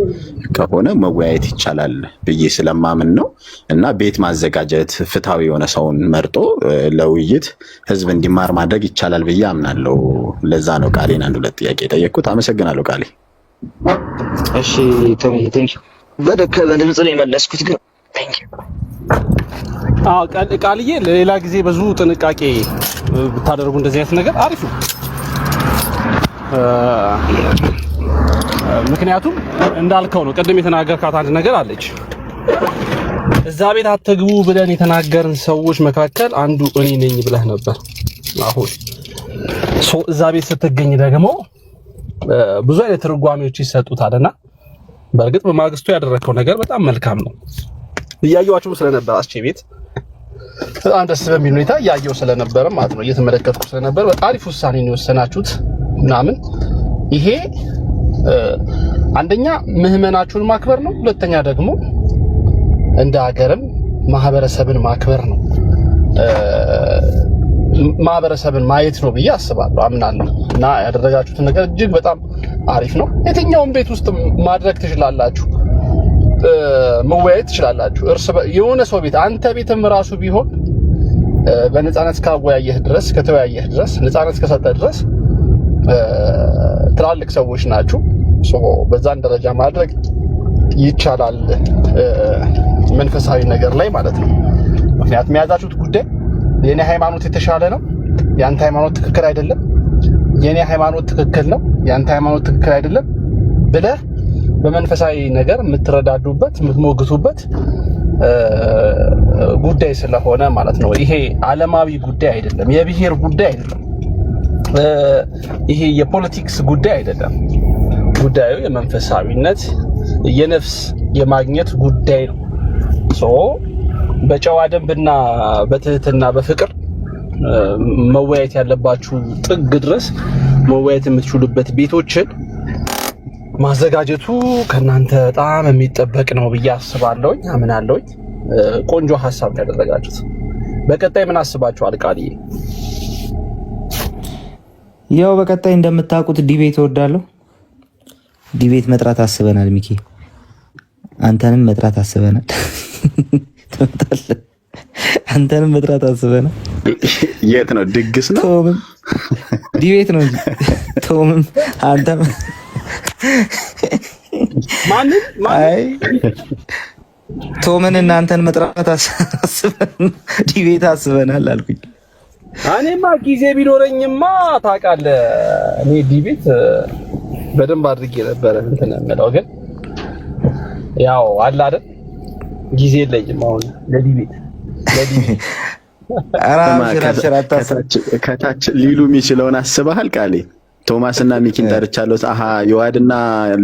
ከሆነ መወያየት ይቻላል ብዬ ስለማምን ነው። እና ቤት ማዘጋጀት ፍትሃዊ የሆነ ሰውን መርጦ ለውይይት ህዝብ እንዲማር ማድረግ ይቻላል ብዬ አምናለሁ። ለዛ ነው ቃሌን አንድ ሁለት ጥያቄ የጠየቅኩት። አመሰግናለሁ ቃሌ። እሺ ቴንክ ዩ። በደከመ ድምፅ ነው የመለስኩት ግን ቴንክ ዩ። ቃልዬ ለሌላ ጊዜ ብዙ ጥንቃቄ ብታደርጉ እንደዚህ አይነት ነገር አሪፍ ነው። ምክንያቱም እንዳልከው ነው፣ ቅድም የተናገርካት አንድ ነገር አለች። እዛ ቤት አትግቡ ብለን የተናገርን ሰዎች መካከል አንዱ እኔ ነኝ ብለህ ነበር። አሁን እዛ ቤት ስትገኝ ደግሞ ብዙ አይነት ትርጓሜዎች ይሰጡታልና በእርግጥ በማግስቱ ያደረከው ነገር በጣም መልካም ነው። እያየኋችሁ ስለነበር አስቼ ቤት በጣም ደስ በሚል ሁኔታ እያየሁ ስለነበር ማለት ነው፣ እየተመለከትኩ ስለነበር አሪፍ ውሳኔ ነው የወሰናችሁት ምናምን። ይሄ አንደኛ ምህመናችሁን ማክበር ነው፣ ሁለተኛ ደግሞ እንደ ሀገርም ማህበረሰብን ማክበር ነው፣ ማህበረሰብን ማየት ነው ብዬ አስባለሁ፣ አምናለሁ። እና ያደረጋችሁት ነገር እጅግ በጣም አሪፍ ነው። የትኛውም ቤት ውስጥ ማድረግ ትችላላችሁ፣ መወያየት ትችላላችሁ። የሆነ ሰው ቤት አንተ ቤትም ራሱ ቢሆን በነፃነት ካወያየህ ድረስ ከተወያየህ ድረስ ነፃነት ከሰጠ ድረስ ትላልቅ ሰዎች ናችሁ። በዛን ደረጃ ማድረግ ይቻላል፣ መንፈሳዊ ነገር ላይ ማለት ነው። ምክንያቱም የያዛችሁት ጉዳይ የኔ ሃይማኖት የተሻለ ነው፣ ያንተ ሃይማኖት ትክክል አይደለም፣ የኔ ሃይማኖት ትክክል ነው፣ ያንተ ሃይማኖት ትክክል አይደለም ብለህ በመንፈሳዊ ነገር የምትረዳዱበት የምትሞግቱበት ጉዳይ ስለሆነ ማለት ነው። ይሄ ዓለማዊ ጉዳይ አይደለም፣ የብሔር ጉዳይ አይደለም፣ ይሄ የፖለቲክስ ጉዳይ አይደለም። ጉዳዩ የመንፈሳዊነት የነፍስ የማግኘት ጉዳይ ነው። በጨዋ ደንብና በትህትና በፍቅር መወያየት ያለባችሁ ጥግ ድረስ መወያየት የምትችሉበት ቤቶችን ማዘጋጀቱ ከናንተ በጣም የሚጠበቅ ነው ብዬ አስባለሁ፣ አምናለሁ። ቆንጆ ሐሳብ ነው ያደረጋችሁት። በቀጣይ ምን አስባችኋል ቃልዬ? ያው በቀጣይ እንደምታውቁት ዲቤት እወዳለሁ። ዲቤት መጥራት አስበናል። ሚኪ አንተንም መጥራት አስበናል። አንተንም መጥራት አስበናል። የት ነው? ድግስ ነው? ዲቤት ነው እንጂ ቶምም አንተም አይ ቶምን እናንተን መጥራት አስበናል። ዲቤት አስበናል አልኩኝ። እኔማ ጊዜ ቢኖረኝማ ታውቃለህ፣ እኔ ዲቤት በደንብ አድርጌ ነበረ እንትን የምለው ግን ያው አለ አይደል ጊዜ የለኝም አሁን ለዲቤት። ከታች ሊሉ የሚችለውን አስበሃል ቃሌ? ቶማስ እና ሚኪን ጠርቻለሁ። አሃ የዋድና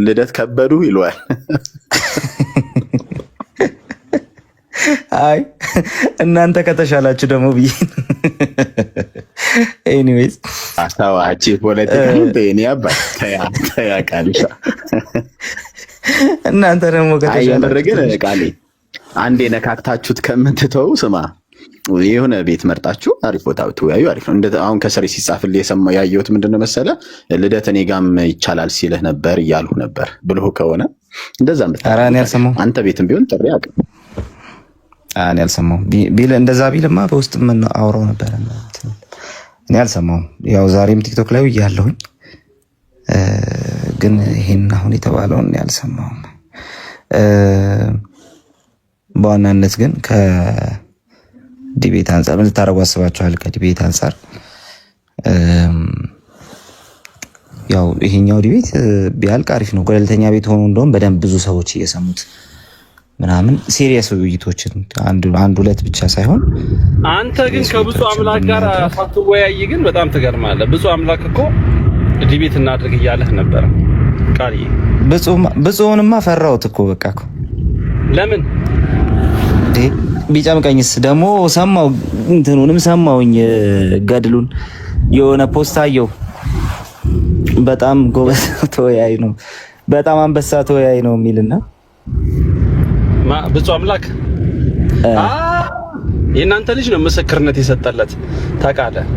ልደት ከበዱ ይለዋል። አይ እናንተ ከተሻላችሁ ደግሞ ብዬ ኤኒዌይስ አታዋጪ ፖለቲካ በእኔ አባት ተያቃልሻ እናንተ ደግሞ ከተሻላችሁ ቃሌ አንዴ ነካክታችሁት ከምትተው ስማ የሆነ ቤት መርጣችሁ አሪፍ ቦታ ትወያዩ፣ አሪፍ ነው። አሁን ከስሬ ሲጻፍልህ የሰማው ያየሁት ምንድነው መሰለ ልደት እኔ ጋም ይቻላል ሲልህ ነበር እያሉ ነበር ብልሁ ከሆነ እንደዛም ብታረጋግጥ አንተ ቤትም ቢሆን ጥሪ አቅም እኔ አልሰማሁም ቢል እንደዛ ቢልማ በውስጥ ምን አውራው ነበር። እኔ አልሰማሁም። ያው ዛሬም ቲክቶክ ላይ ያለሁኝ ግን ይሄን አሁን የተባለውን እኔ አልሰማሁም። በዋናነት ግን ከዲቤት አንፃር ምን ልታረጉ አስባችኋል? ከዲቤት አንፃር ያው ይሄኛው ዲቤት ቢያልቅ አሪፍ ነው። ገለልተኛ ቤት ሆኖ እንደውም በደንብ ብዙ ሰዎች እየሰሙት ምናምን ሲሪየስ ውይይቶችን አንድ ሁለት ብቻ ሳይሆን አንተ ግን ከብፁዕ አምላክ ጋር ሳትወያይ ግን በጣም ትገርማለህ። ብፁዕ አምላክ እኮ ዲቤት እናድርግ እያለህ ነበር ቃልዬ። ብፁዕንማ ፈራሁት እኮ በቃ እኮ ለምን ቢጨምቀኝስ ደግሞ ሰማው እንትኑንም ሰማውኝ ገድሉን የሆነ ፖስት አየው። በጣም ጎበዝ ተወያይ ነው፣ በጣም አንበሳ ተወያይ ነው የሚልና ብፁዕ አምላክ የእናንተ ልጅ ነው ምስክርነት የሰጠለት ታውቃለህ።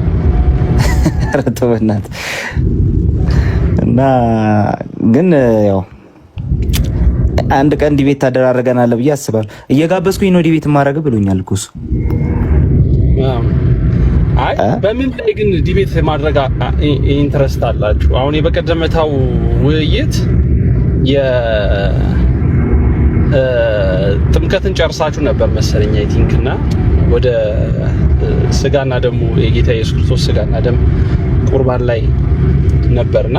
ኧረ ተው በእናትህ። እና ግን ያው አንድ ቀን ዲቤት ታደራረገናለህ ብዬ አስባለሁ። እየጋበዝኩኝ ነው ዲቤት ማድረግ ብሎኛል እኮ እሱ። አይ በምን ላይ ግን ዲቤት ማድረግ ኢንትረስት አላችሁ? አሁን የበቀደመታው ውይይት ጥምቀትን ጨርሳችሁ ነበር መሰለኝ አይ ቲንክ እና ወደ ስጋና ደሙ የጌታ ኢየሱስ ክርስቶስ ስጋና ደም ቁርባን ላይ ነበርና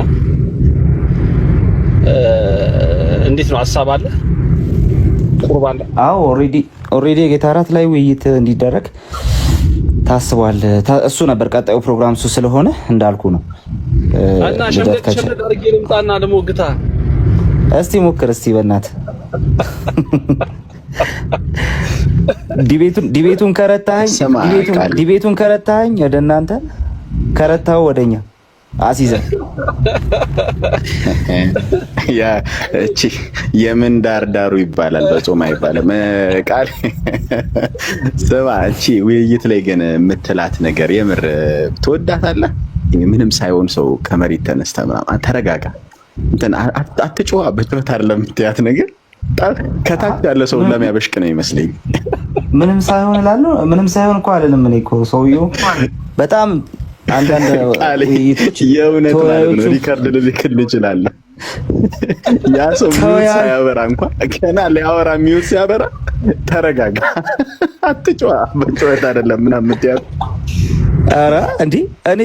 እንዴት ነው ሐሳብ አለ ቁርባን ላይ? አዎ ኦሬዲ የጌታ እራት ላይ ውይይት እንዲደረግ ታስቧል። እሱ ነበር ቀጣዩ ፕሮግራም እሱ ስለሆነ እንዳልኩ ነው። እና ሸምደድ አድርጌ ልምጣና ለሞግታ እስቲ ሞክር እስቲ በእናትህ ዲቤቱን ከረታኸኝ ወደ እናንተ ከረታው ወደኛ አሲዘን ያ እቺ የምን ዳርዳሩ ይባላል በጾም አይባልም ቃል። ስማ እቺ ውይይት ላይ ግን የምትላት ነገር የምር ትወዳታለህ? ምንም ሳይሆን ሰው ከመሬት ተነስተ ምናምን ተረጋጋ እንትን አትጮህ በጮታ አይደለም የምትያት ነገር ከታች ያለ ሰው ለሚያበሽቅ ነው ይመስለኝ። ምንም ሳይሆን እላለሁ። ምንም ሳይሆን እኮ አይደለም። እኔ እኮ ሰውየው በጣም አንዳንድ የእውነት ማለት ነው ሪከርድ ልልክል ይችላል። ያ ሰው ሳያበራ እንኳን ገና ሊያወራ ሚውት ሲያበራ ተረጋጋ አትጮህ በጮታ አይደለም ምናምን የምትያት። ኧረ እንዴ እኔ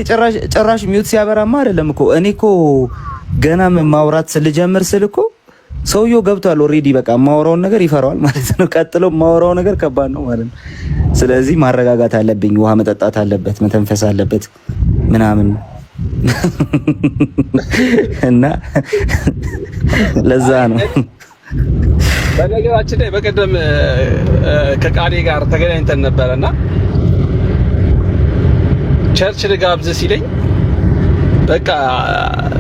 ጭራሽ ሚውት ሲያበራማ አይደለም እኮ እኔ እኮ ገና ማውራት ስልጀምር ስል እኮ ሰውየው ገብቷል ኦሬዲ። በቃ ማውራውን ነገር ይፈራዋል ማለት ነው። ቀጥሎ ማውራው ነገር ከባድ ነው ማለት ነው። ስለዚህ ማረጋጋት አለብኝ። ውሃ መጠጣት አለበት፣ መተንፈስ አለበት ምናምን እና ለዛ ነው። በነገራችን ላይ በቀደም ከቃሌ ጋር ተገናኝተን ነበርና ቸርች ልጋብዝ ሲለኝ በቃ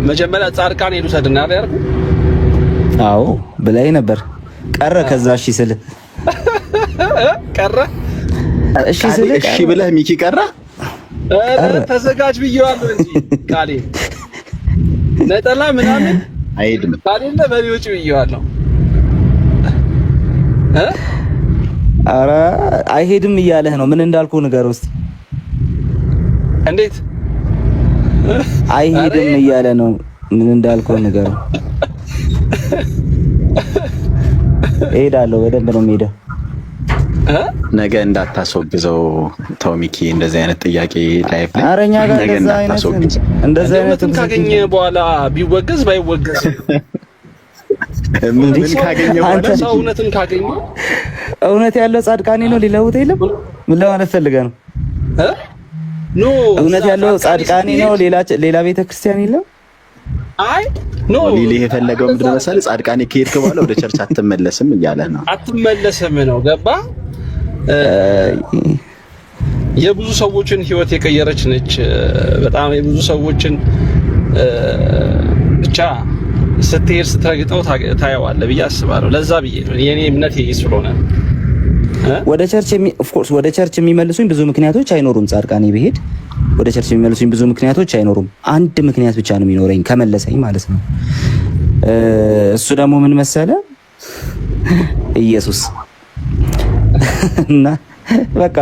መጀመሪያ ጻድቃን ሄዱ ሰድና ያርኩ። አዎ ብላይ ነበር ቀረ። ከዛ እሺ ስል ቀረ። እሺ ስል እሺ ብለህ ሚኪ ቀረ። ተዘጋጅ ብየዋለሁ እንጂ ቃሌ ነጠላ ምናምን አይሄድም ካሌለ በሪዎች ብየዋለሁ። ኧረ አይሄድም እያለህ ነው። ምን እንዳልኩ ንገር ውስጥ እንዴት አይሄድም እያለ ነው። ምን እንዳልኩ ንገር። እሄዳለሁ፣ በደንብ ነው የምሄደው። ነገ እንዳታስወግዘው ቶሚኪ፣ እንደዚህ አይነት ጥያቄ ላይፍ ላይ አረኛ ጋር እንደዛ አይነት ካገኘ በኋላ ቢወገዝ ባይወገዝ ምን ካገኘ በኋላ እውነትን ካገኘ እውነት ያለው ጻድቃኔ ነው ሊለውጥ የለም። ምን ለማለት ፈልገህ ነው? ኖ እውነት ያለው ጻድቃኔ ነው። ሌላ ቤተክርስቲያን የለም። አይ ኖ ሊልህ የፈለገው ምንድን ነው መሰለህ? ጻድቃኔ ከሄድክ በኋላ ወደ ቸርች አትመለስም እያለ ነው። አትመለስም ነው ገባ? የብዙ ሰዎችን ህይወት የቀየረች ነች። በጣም የብዙ ሰዎችን ብቻ ስትሄድ ስትረግጠው ታየዋለህ ብዬ አስባለሁ። ለዛ ብዬ ነው የኔ እምነት ይሄ ስለሆነ ወደ ቸርች የሚመልሱኝ ብዙ ምክንያቶች አይኖሩም። ጻድቃኔ ብሄድ ወደ ቸርች የሚመልሱኝ ብዙ ምክንያቶች አይኖሩም። አንድ ምክንያት ብቻ ነው የሚኖረኝ ከመለሰኝ ማለት ነው። እሱ ደግሞ ምን መሰለ? ኢየሱስ እና በቃ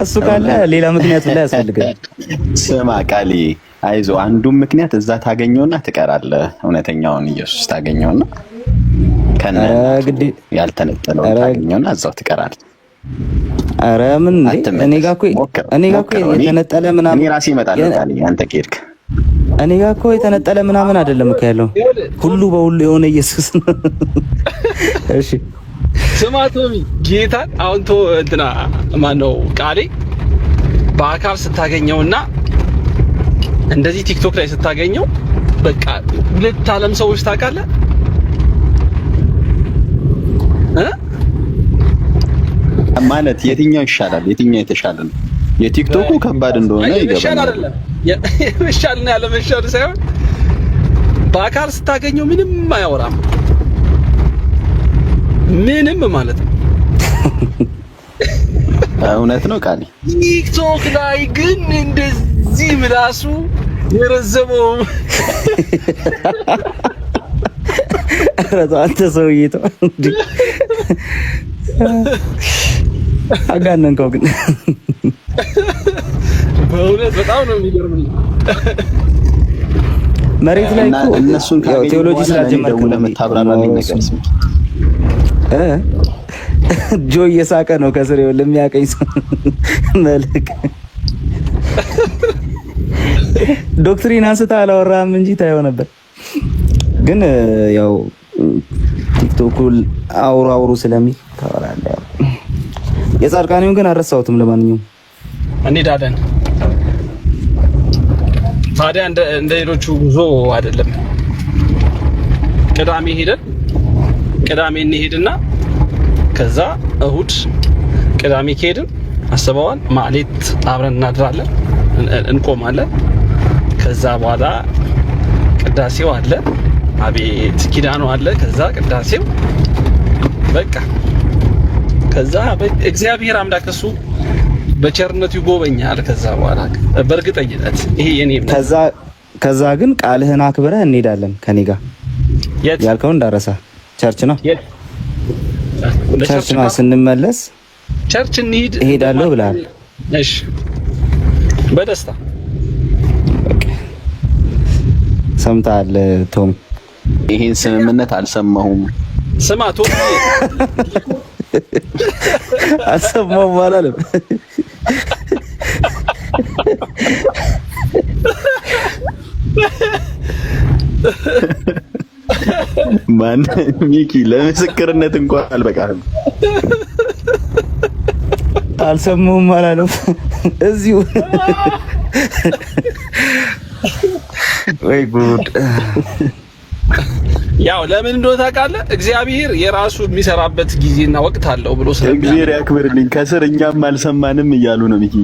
እሱ ካለ ሌላ ምክንያት ላይ ያስፈልጋል። ስማ ቃሊ አይዞ፣ አንዱን ምክንያት እዛ ታገኘውና ትቀራለህ። እውነተኛውን ኢየሱስ ታገኘውና ከነ ያልተነጠለው ታገኘውና እዛው ትቀራለህ። ኧረ ምን እኔ ጋር እኮ የተነጠለ ምናምን እኔ ራሴ እመጣለሁ ቃሊ አንተ ከሄድክ እኔ ጋር እኮ የተነጠለ ምናምን አይደለም እኮ ያለው ሁሉ በሁሉ የሆነ ኢየሱስ ነው። እሺ ስማ ቶሚ ጌታን አሁን እንትና ማነው ቃሌ በአካል ስታገኘውና እንደዚህ ቲክቶክ ላይ ስታገኘው በቃ ሁለት ዓለም ሰዎች ታውቃለህ ማለት የትኛው ይሻላል? የትኛው የተሻለ ነው? የቲክቶኩ ከባድ እንደሆነ ይገባል። ይሻልና ያለ መሻል ሳይሆን በአካል ስታገኘው ምንም አያወራም። ምንም ማለት ነው። እውነት ነው ቃሊ። ቲክቶክ ላይ ግን እንደዚህ ምላሱ የረዘመው አንተ ሰውዬ ተው እንዴ! አጋነንከው ግን በእውነት በጣም ነው የሚገርምኝ። መሬት ላይ እኮ እነሱን ያው ቴዎሎጂ ስላልጀመርኩ ነው የምታብራራልኝ ነገር ጆ እየሳቀ ነው ከስር ይኸውልህ ለሚያቀኝ ሰው መልክ ዶክትሪን አንስታ አላወራህም እንጂ ታየው ነበር። ግን ያው ቲክቶክ አውሩ ስለሚል ታወራለህ። ያው የጻድቃኔውን ግን አልረሳሁትም። ለማንኛውም እንሄዳለን። ታዲያ እንደ ሌሎቹ ጉዞ አይደለም። ቅዳሜ እንሄድና ከዛ እሁድ ቅዳሜ ከሄድን አስበዋል ማሌት አብረን እናድራለን፣ እንቆማለን። ከዛ በኋላ ቅዳሴው አለ፣ አቤት ኪዳኑ አለ። ከዛ ቅዳሴው በቃ ከዛ እግዚአብሔር አምላክ እሱ በቸርነቱ ይጎበኛል። ከዛ በኋላ በእርግጠኝነት ይሄ የኔ ከዛ ግን ቃልህን አክብረህ እንሄዳለን ከኔ ጋር ያልከውን እንዳረሳ ቸርች ነው ስንመለስ ቸርች እንሂድ እሄዳለሁ ብለሃል። እሺ በደስታ ሰምተሃል ቶም? ይሄን ስምምነት አልሰማሁም። ስማ ቶም አልሰማሁም አላለም። ማን ሚኪ ለምስክርነት እንኳን አልበቃህም። አልሰማሁም አላለም። እዚሁ ወይ ጉድ! ያው ለምን እንደሆነ ታውቃለህ? እግዚአብሔር የራሱ የሚሰራበት ጊዜና ወቅት አለው ብሎ እግዚአብሔር ያክብርልኝ። ከስር እኛም አልሰማንም እያሉ ነው ሚኪ።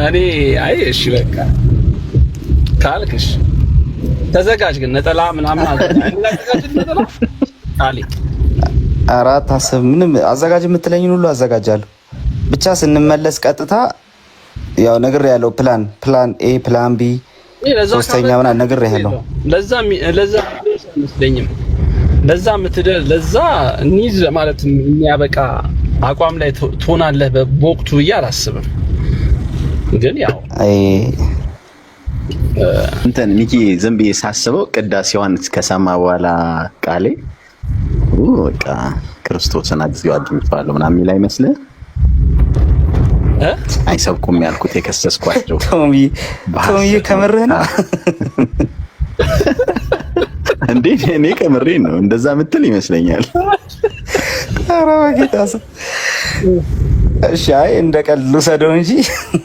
እኔ አይ እሺ በቃ ካልክሽ ተዘጋጅ። ግን ነጠላ ምናምን አዘጋጅ። ነጠላ አሊ አራት አሰብ ምንም አዘጋጅ የምትለኝን ሁሉ አዘጋጃለሁ። ብቻ ስንመለስ ቀጥታ ያው ነገር ያለው ፕላን ኤ ፕላን ቢ ሶስተኛ ምናምን ነገር ያለው ለዛ አይመስለኝም። ለዛ እንይዝ ማለት የሚያበቃ አቋም ላይ ትሆናለህ በወቅቱ ብዬ አላስብም። ግን ያው እንትን ሚኪ ዝም ብዬ ሳስበው ቅዳሴዋን ከሰማ በኋላ ቃሌ በቃ ክርስቶስን አግኝቼዋለሁ ምናምን የሚል አይመስልህ? አይሰብኩም ያልኩት የከሰስኳቸው ቶሚ ከምርህ ነው እንዴ? እኔ ከምሬን ነው። እንደዛ ምትል ይመስለኛል። ኧረ በጌታ ሰው እሺ፣ አይ እንደ ቀልድ ልውሰደው እንጂ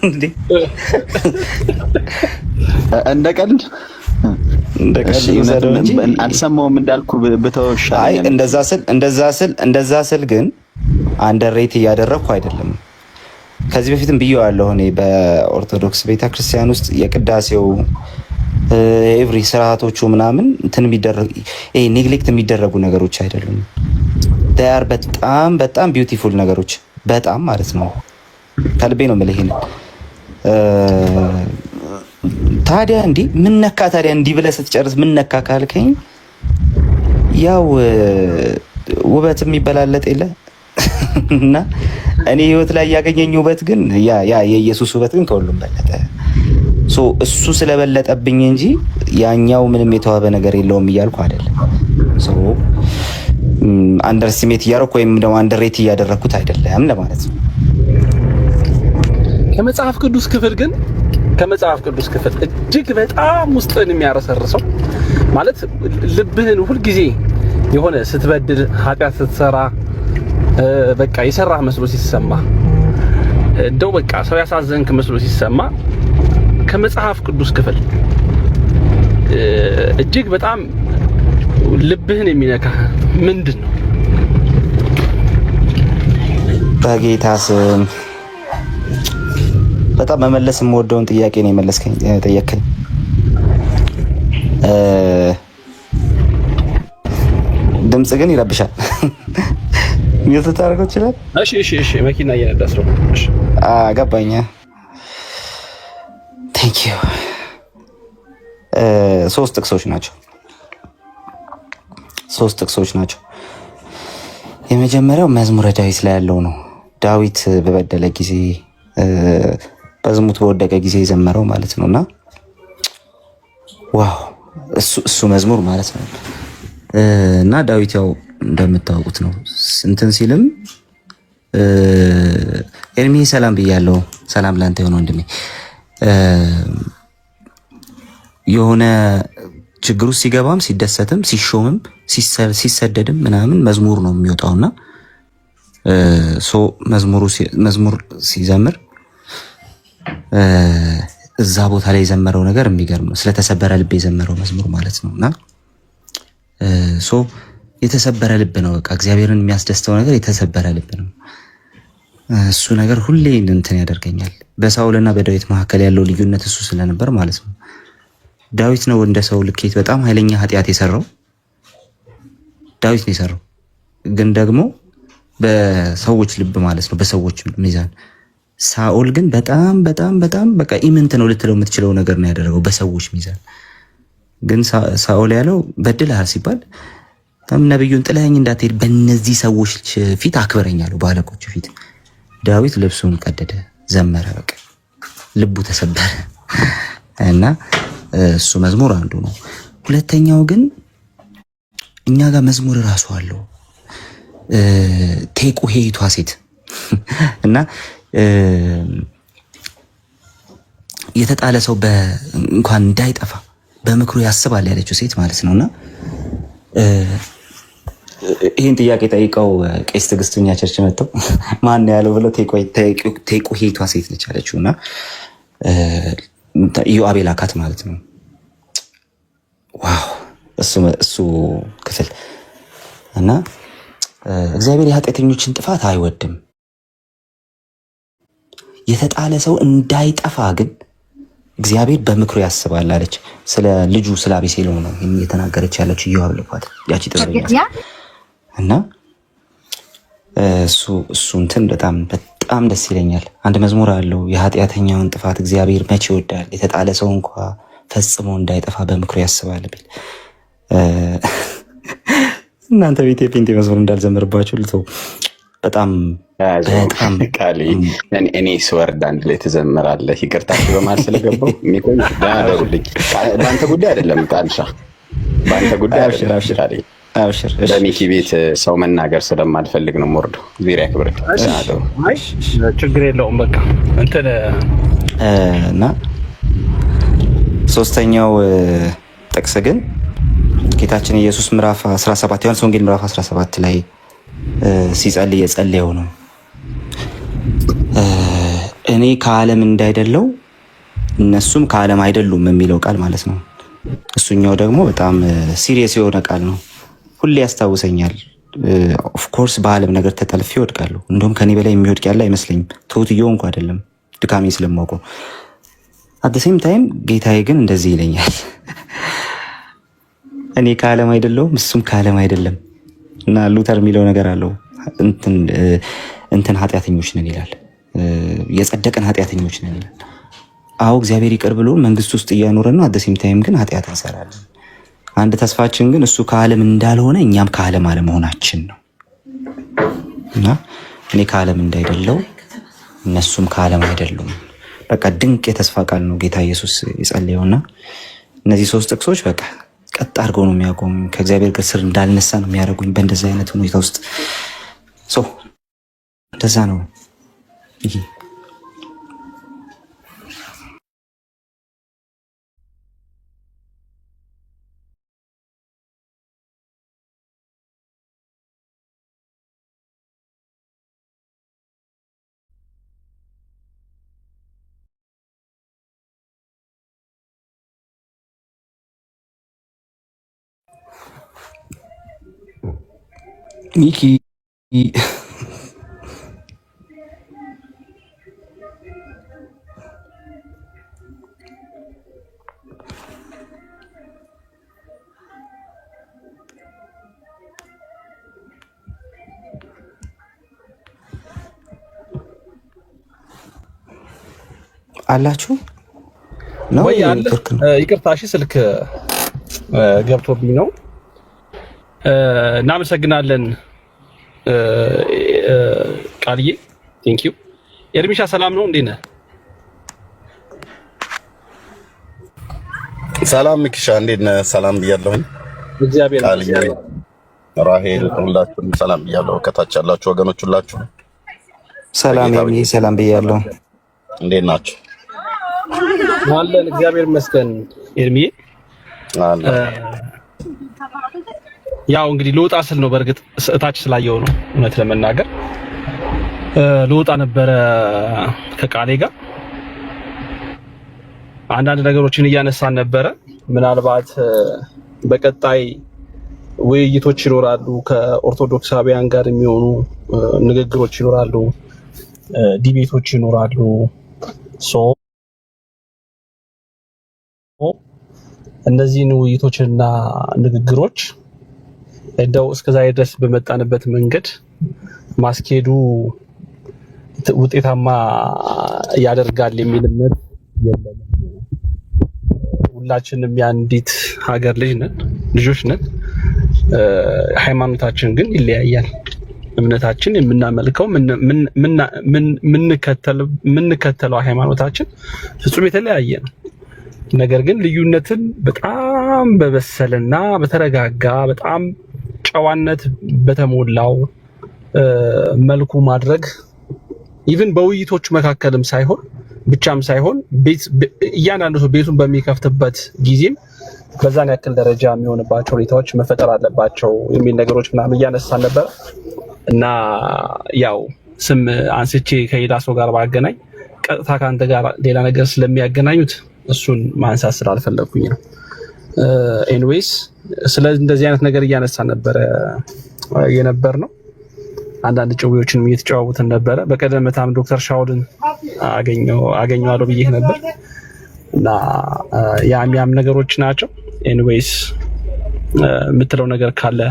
እንዴ እንደ ቀልድ ልውሰደው እንጂ አልሰማሁም እንዳልኩ ብተወው ይሻላል። አይ እንደዛ ስል ግን አንደርሬት እያደረኩ አይደለም። ከዚህ በፊትም ብየዋለሁ። እኔ በኦርቶዶክስ ቤተክርስቲያን ውስጥ የቅዳሴው ኤቭሪ ስርዓቶቹ ምናምን እንትን የሚደረግ ኔግሌክት የሚደረጉ ነገሮች አይደሉም። ዳር በጣም ቢዩቲፉል ነገሮች በጣም ማለት ነው። ከልቤ ነው የምልህ። ታዲያ ምን ነካ ታዲያ እንዲህ ብለህ ስትጨርስ ምን ነካ ካልከኝ ያው ውበት የሚበላለጥ የለ እና እኔ ህይወት ላይ ያገኘኝ ውበት ግን ያ የኢየሱስ ውበት ግን ከሁሉም በለጠ። እሱ ስለበለጠብኝ እንጂ ያኛው ምንም የተዋበ ነገር የለውም እያልኩ አይደለም። አንደርስቲሜት እያደረኩ ወይም ደግሞ አንደርሬት እያደረኩት አይደለም ለማለት ነው። ከመጽሐፍ ቅዱስ ክፍል እጅግ በጣም ውስጥን የሚያረሰርሰው ማለት ልብህን ሁልጊዜ የሆነ ስትበድል ኃጢአት ስትሰራ በቃ የሰራህ መስሎ ሲሰማ እንደው በቃ ሰው ያሳዘንክ መስሎ ሲሰማ ከመጽሐፍ ቅዱስ ክፍል እጅግ በጣም ልብህን የሚነካ ምንድን ነው? በጌታ ስም በጣም መመለስ የምወደውን ጥያቄ ነው ጠየቀኝ። ድምጽ ግን ይረብሻል። ሚውት ታደርገው ይችላል። እሺ መኪና እየነዳስ ነው። እሺ ገባኝ። ቴንክ ዩ። ሶስት ጥቅሶች ናቸው። የመጀመሪያው መዝሙረ ዳዊት ላይ ያለው ነው። ዳዊት በበደለ ጊዜ በዝሙት በወደቀ ጊዜ የዘመረው ማለት ነውና ዋው እሱ መዝሙር ማለት ነው። እና ዳዊት ያው እንደምታውቁት ነው እንትን ሲልም ኤርሚ ሰላም ብያለሁ። ሰላም ላንተ የሆነ ወንድሜ የሆነ ችግሩ ሲገባም ሲደሰትም ሲሾምም ሲሰደድም ምናምን መዝሙር ነው የሚወጣውና መዝሙር ሲዘምር እዛ ቦታ ላይ የዘመረው ነገር የሚገርም ነው። ስለተሰበረ ልብ የዘመረው መዝሙር ማለት ነውና የተሰበረ ልብ ነው። በቃ እግዚአብሔርን የሚያስደስተው ነገር የተሰበረ ልብ ነው። እሱ ነገር ሁሌ እንትን ያደርገኛል። በሳውልና በዳዊት መካከል ያለው ልዩነት እሱ ስለነበር ማለት ነው። ዳዊት ነው እንደ ሰው ልኬት በጣም ኃይለኛ ኃጢአት የሰራው ዳዊት ነው የሰራው፣ ግን ደግሞ በሰዎች ልብ ማለት ነው፣ በሰዎች ሚዛን። ሳኦል ግን በጣም በጣም በጣም በቃ ኢምንት ነው ልትለው የምትችለው ነገር ነው ያደረገው በሰዎች ሚዛን። ግን ሳኦል ያለው በድልሃል ሲባል ነብዩን ጥለኸኝ እንዳትሄድ በእነዚህ ሰዎች ፊት አክብረኛለሁ፣ ባለቆቹ ፊት። ዳዊት ልብሱን ቀደደ፣ ዘመረ፣ በቃ ልቡ ተሰበረ። እና እሱ መዝሙር አንዱ ነው። ሁለተኛው ግን እኛ ጋር መዝሙር እራሱ አለው። ቴቁሄይቷ ሴት እና የተጣለ ሰው እንኳን እንዳይጠፋ በምክሩ ያስባል ያለችው ሴት ማለት ነውና ይህን ጥያቄ ጠይቀው ቄስ ትዕግስቱኛ ቸርች መጥተው ማን ያለው ብለው ቴቁሄይቷ ሴት ነች አለችውና ኢዮአብ ላካት ማለት ነው። ዋው እሱ ክፍል እና እግዚአብሔር የኃጢአተኞችን ጥፋት አይወድም። የተጣለ ሰው እንዳይጠፋ ግን እግዚአብሔር በምክሩ ያስባል አለች። ስለ ልጁ ስለ አቤሴሎም ነው የተናገረች ያለች ኢዮአብ ልኳት ያቺ ጥበበኛ እና እሱ እንትን በጣም ደስ ይለኛል። አንድ መዝሙር አለው የኃጢአተኛውን ጥፋት እግዚአብሔር መቼ ይወዳል፣ የተጣለ ሰው እንኳ ፈጽሞ እንዳይጠፋ በምክሩ ያስባል ቢል እናንተ ቤት የጴንጤ መዝሙር እንዳልዘምርባችሁ ልተው። በጣም ቃሌ እኔ ስወርድ አንድ ላይ ትዘምራለህ። ይቅርታችሁ በማለት ስለገባው የሚቆይ ደውልኝ። በአንተ ጉዳይ አይደለም ቃልሻ፣ በአንተ ጉዳይ አይደለም። አብሽር በሚኪ ቤት ሰው መናገር ስለማልፈልግ ነው። ሞርዶ ዜሪያ ክብር ችግር የለውም። በቃ እንትን እና ሶስተኛው ጥቅስ ግን ጌታችን ኢየሱስ ምዕራፍ 17 ዮሐንስ ወንጌል ምዕራፍ 17 ላይ ሲጸልይ የጸለየው ነው። እኔ ከዓለም እንዳይደለው እነሱም ከዓለም አይደሉም የሚለው ቃል ማለት ነው። እሱኛው ደግሞ በጣም ሲሪየስ የሆነ ቃል ነው። ሁሌ ያስታውሰኛል። ኦፍኮርስ በዓለም ነገር ተጠልፌ እወድቃለሁ። እንደውም ከኔ በላይ የሚወድቅ ያለ አይመስለኝም። ትሁትየው እንኳ አይደለም ድካሜ ስለማውቀው። አደሴም ታይም ጌታዬ ግን እንደዚህ ይለኛል፣ እኔ ከዓለም አይደለሁም እሱም ከዓለም አይደለም። እና ሉተር የሚለው ነገር አለው እንትን ኃጢአተኞች ነን ይላል፣ የጸደቀን ኃጢአተኞች ነን ይላል። አዎ እግዚአብሔር ይቅር ብሎ መንግስት ውስጥ እያኖረን ነው። አደሴም ታይም ግን ኃጢአት እንሰራለን። አንድ ተስፋችን ግን እሱ ከዓለም እንዳልሆነ እኛም ከዓለም አለመሆናችን ነው። እና እኔ ከዓለም እንዳይደለው እነሱም ከዓለም አይደሉም። በቃ ድንቅ የተስፋ ቃል ነው ጌታ ኢየሱስ የጸለየውና እነዚህ ሶስት ጥቅሶች በቃ ቀጥ አድርገው ነው የሚያቆሙ። ከእግዚአብሔር ጋር ስር እንዳልነሳ ነው የሚያደርጉኝ በእንደዚህ አይነት ሁኔታ ውስጥ እንደዛ ነው። ይሄ ሚኪ አላችሁ ነው ወይ አለ? ይቅርታ እሺ፣ ስልክ ገብቶብኝ ነው። እናመሰግናለን ቃልዬ፣ ቴንክ ዩ። ኤርሚሻ ሰላም ነው? እንዴት ነህ? ሰላም ሚኪሻ፣ እንዴት ነህ? ሰላም ብያለሁኝ። እግዚአብሔር ቃልዬ፣ ራሄል፣ ሁላችሁም ሰላም ብያለሁ። ከታች ያላችሁ ወገኖች ሁላችሁ ሰላም የሚይ ሰላም ብያለሁ። እንዴት ናችሁ? አለን እግዚአብሔር ይመስገን። ኤርሚዬ ያው እንግዲህ ልወጣ ስል ነው፣ በእርግጥ እታች ስላየው ነው። እውነት ለመናገር ልወጣ ነበረ ከቃሌ ጋር አንዳንድ ነገሮችን እያነሳን ነበረ። ምናልባት በቀጣይ ውይይቶች ይኖራሉ፣ ከኦርቶዶክሳውያን ጋር የሚሆኑ ንግግሮች ይኖራሉ፣ ዲቤቶች ይኖራሉ። እነዚህን ውይይቶችና ንግግሮች እንደው እስከዛሬ ድረስ በመጣንበት መንገድ ማስኬዱ ውጤታማ ያደርጋል የሚል እምነት የለንም። ሁላችንም የአንዲት ሀገር ልጆች ነን። ሃይማኖታችን ግን ይለያያል። እምነታችን የምናመልከው የምንከተለው ሃይማኖታችን ፍጹም የተለያየ ነው። ነገር ግን ልዩነትን በጣም በበሰለና በተረጋጋ በጣም ጨዋነት በተሞላው መልኩ ማድረግ ኢቭን በውይይቶች መካከልም ሳይሆን እያንዳንዱ ሰው ቤቱን በሚከፍትበት ጊዜም በዛን ያክል ደረጃ የሚሆንባቸው ሁኔታዎች መፈጠር አለባቸው የሚል ነገሮች ምናምን እያነሳን ነበር እና ያው ስም አንስቼ ከሌላ ሰው ጋር ባገናኝ ቀጥታ ከአንተ ጋር ሌላ ነገር ስለሚያገናኙት እሱን ማንሳት ስላልፈለኩኝ ነው። ኤኒዌይስ ስለዚህ እንደዚህ አይነት ነገር እያነሳን ነበረ ነው። አንዳንድ ጭውዎችንም እየተጨዋወትን ነበረ። በቀደምታም ዶክተር ሻውልን አገኘዋለሁ ብዬ ነበር እና ያም ነገሮች ናቸው። ኤኒዌይስ የምትለው ነገር ካለ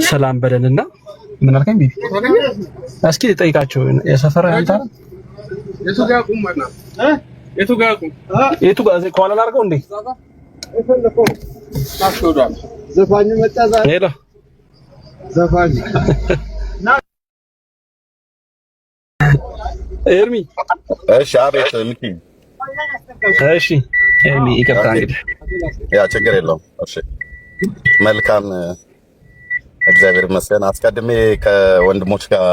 ሰላም በለንና ምን አልከኝ? ቢቢ እስኪ ጠይቃቸው። የሰፈረ አንተ የቱ ጋር ቁም የቱ ጋር ከኋላ ላድርገው እንዴ? ዘፋኝ መጣ ዛሬ። ሄሎ ዘፋኝ ኤርሚ። እሺ፣ አቤት ሚኪ። እሺ ኤርሚ፣ ይቅርታ እንግዲህ ያ ችግር የለውም። እሺ መልካም፣ እግዚአብሔር ይመስገን። አስቀድሜ ከወንድሞች ጋር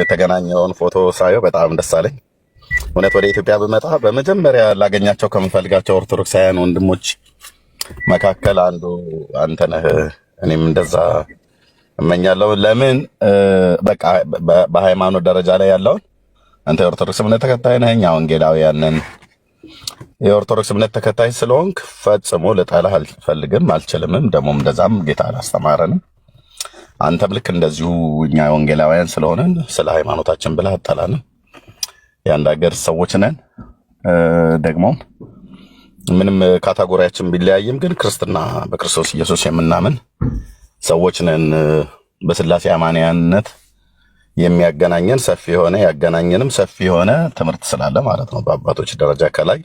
የተገናኘውን ፎቶ ሳየው በጣም ደስ አለኝ። እውነት ወደ ኢትዮጵያ ብመጣ በመጀመሪያ ላገኛቸው ከምፈልጋቸው ኦርቶዶክሳውያን ወንድሞች መካከል አንዱ አንተ ነህ። እኔም እንደዛ እመኛለሁ። ለምን በቃ በሃይማኖት ደረጃ ላይ ያለውን አንተ የኦርቶዶክስ እምነት ተከታይ ነህ፣ እኛ ወንጌላውያን ነን። የኦርቶዶክስ እምነት ተከታይ ስለሆንክ ፈጽሞ ልጠላህ አልፈልግም፣ አልችልምም። ደግሞም እንደዛም ጌታ አላስተማረንም። አንተም ልክ እንደዚሁ እኛ ወንጌላውያን ስለሆነን ስለ ሃይማኖታችን ብለህ አጠላንም። የአንድ ሀገር ሰዎች ነን። ደግሞም ምንም ካታጎሪያችን ቢለያይም ግን ክርስትና በክርስቶስ ኢየሱስ የምናምን ሰዎች ነን። በስላሴ አማንያነት የሚያገናኘን ሰፊ የሆነ ያገናኘንም ሰፊ የሆነ ትምህርት ስላለ ማለት ነው። በአባቶች ደረጃ ከላይ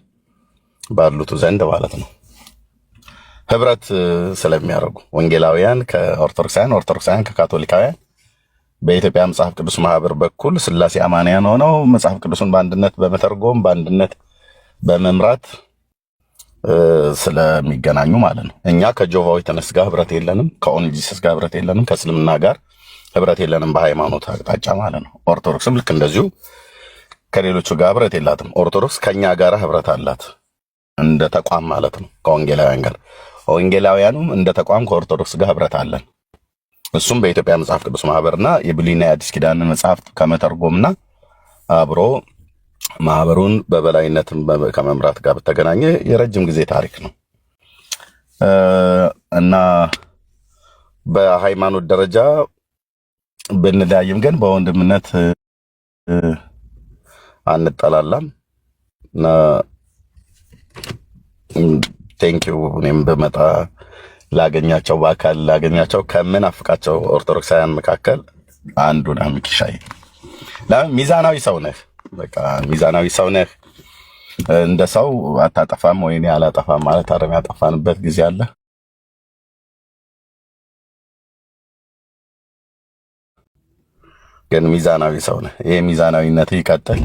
ባሉት ዘንድ ማለት ነው ህብረት ስለሚያደርጉ ወንጌላውያን ከኦርቶዶክሳውያን፣ ኦርቶዶክሳውያን ከካቶሊካውያን በኢትዮጵያ መጽሐፍ ቅዱስ ማህበር በኩል ስላሴ አማንያን ሆነው መጽሐፍ ቅዱስን በአንድነት በመተርጎም በአንድነት በመምራት ስለሚገናኙ ማለት ነው። እኛ ከጆቫዊ ተነስ ጋር ህብረት የለንም፣ ከኦንጂሰስ ጋር ህብረት የለንም፣ ከእስልምና ጋር ህብረት የለንም በሃይማኖት አቅጣጫ ማለት ነው። ኦርቶዶክስም ልክ እንደዚሁ ከሌሎቹ ጋር ህብረት የላትም። ኦርቶዶክስ ከኛ ጋር ህብረት አላት እንደ ተቋም ማለት ነው ከወንጌላውያን ጋር። ወንጌላውያኑም እንደ ተቋም ከኦርቶዶክስ ጋር ህብረት አለን። እሱም በኢትዮጵያ መጽሐፍ ቅዱስ ማህበርና የብሉይና የአዲስ ኪዳን መጽሐፍት ከመተርጎምና አብሮ ማህበሩን በበላይነት ከመምራት ጋር በተገናኘ የረጅም ጊዜ ታሪክ ነው እና በሃይማኖት ደረጃ ብንለያይም ግን በወንድምነት አንጠላላም እና ቴንኪው። እኔም በመጣ ላገኛቸው በአካል ላገኛቸው ከምናፍቃቸው ኦርቶዶክሳውያን መካከል አንዱ ነህ ሚኪሻይ። ለምን ሚዛናዊ ሰው ነህ። በቃ ሚዛናዊ ሰው ነህ። እንደ ሰው አታጠፋም ወይ እኔ አላጠፋም ማለት አይደለም። ያጠፋንበት ጊዜ አለ። ግን ሚዛናዊ ሰው ነህ። ይሄ ሚዛናዊነት ይቀጥል።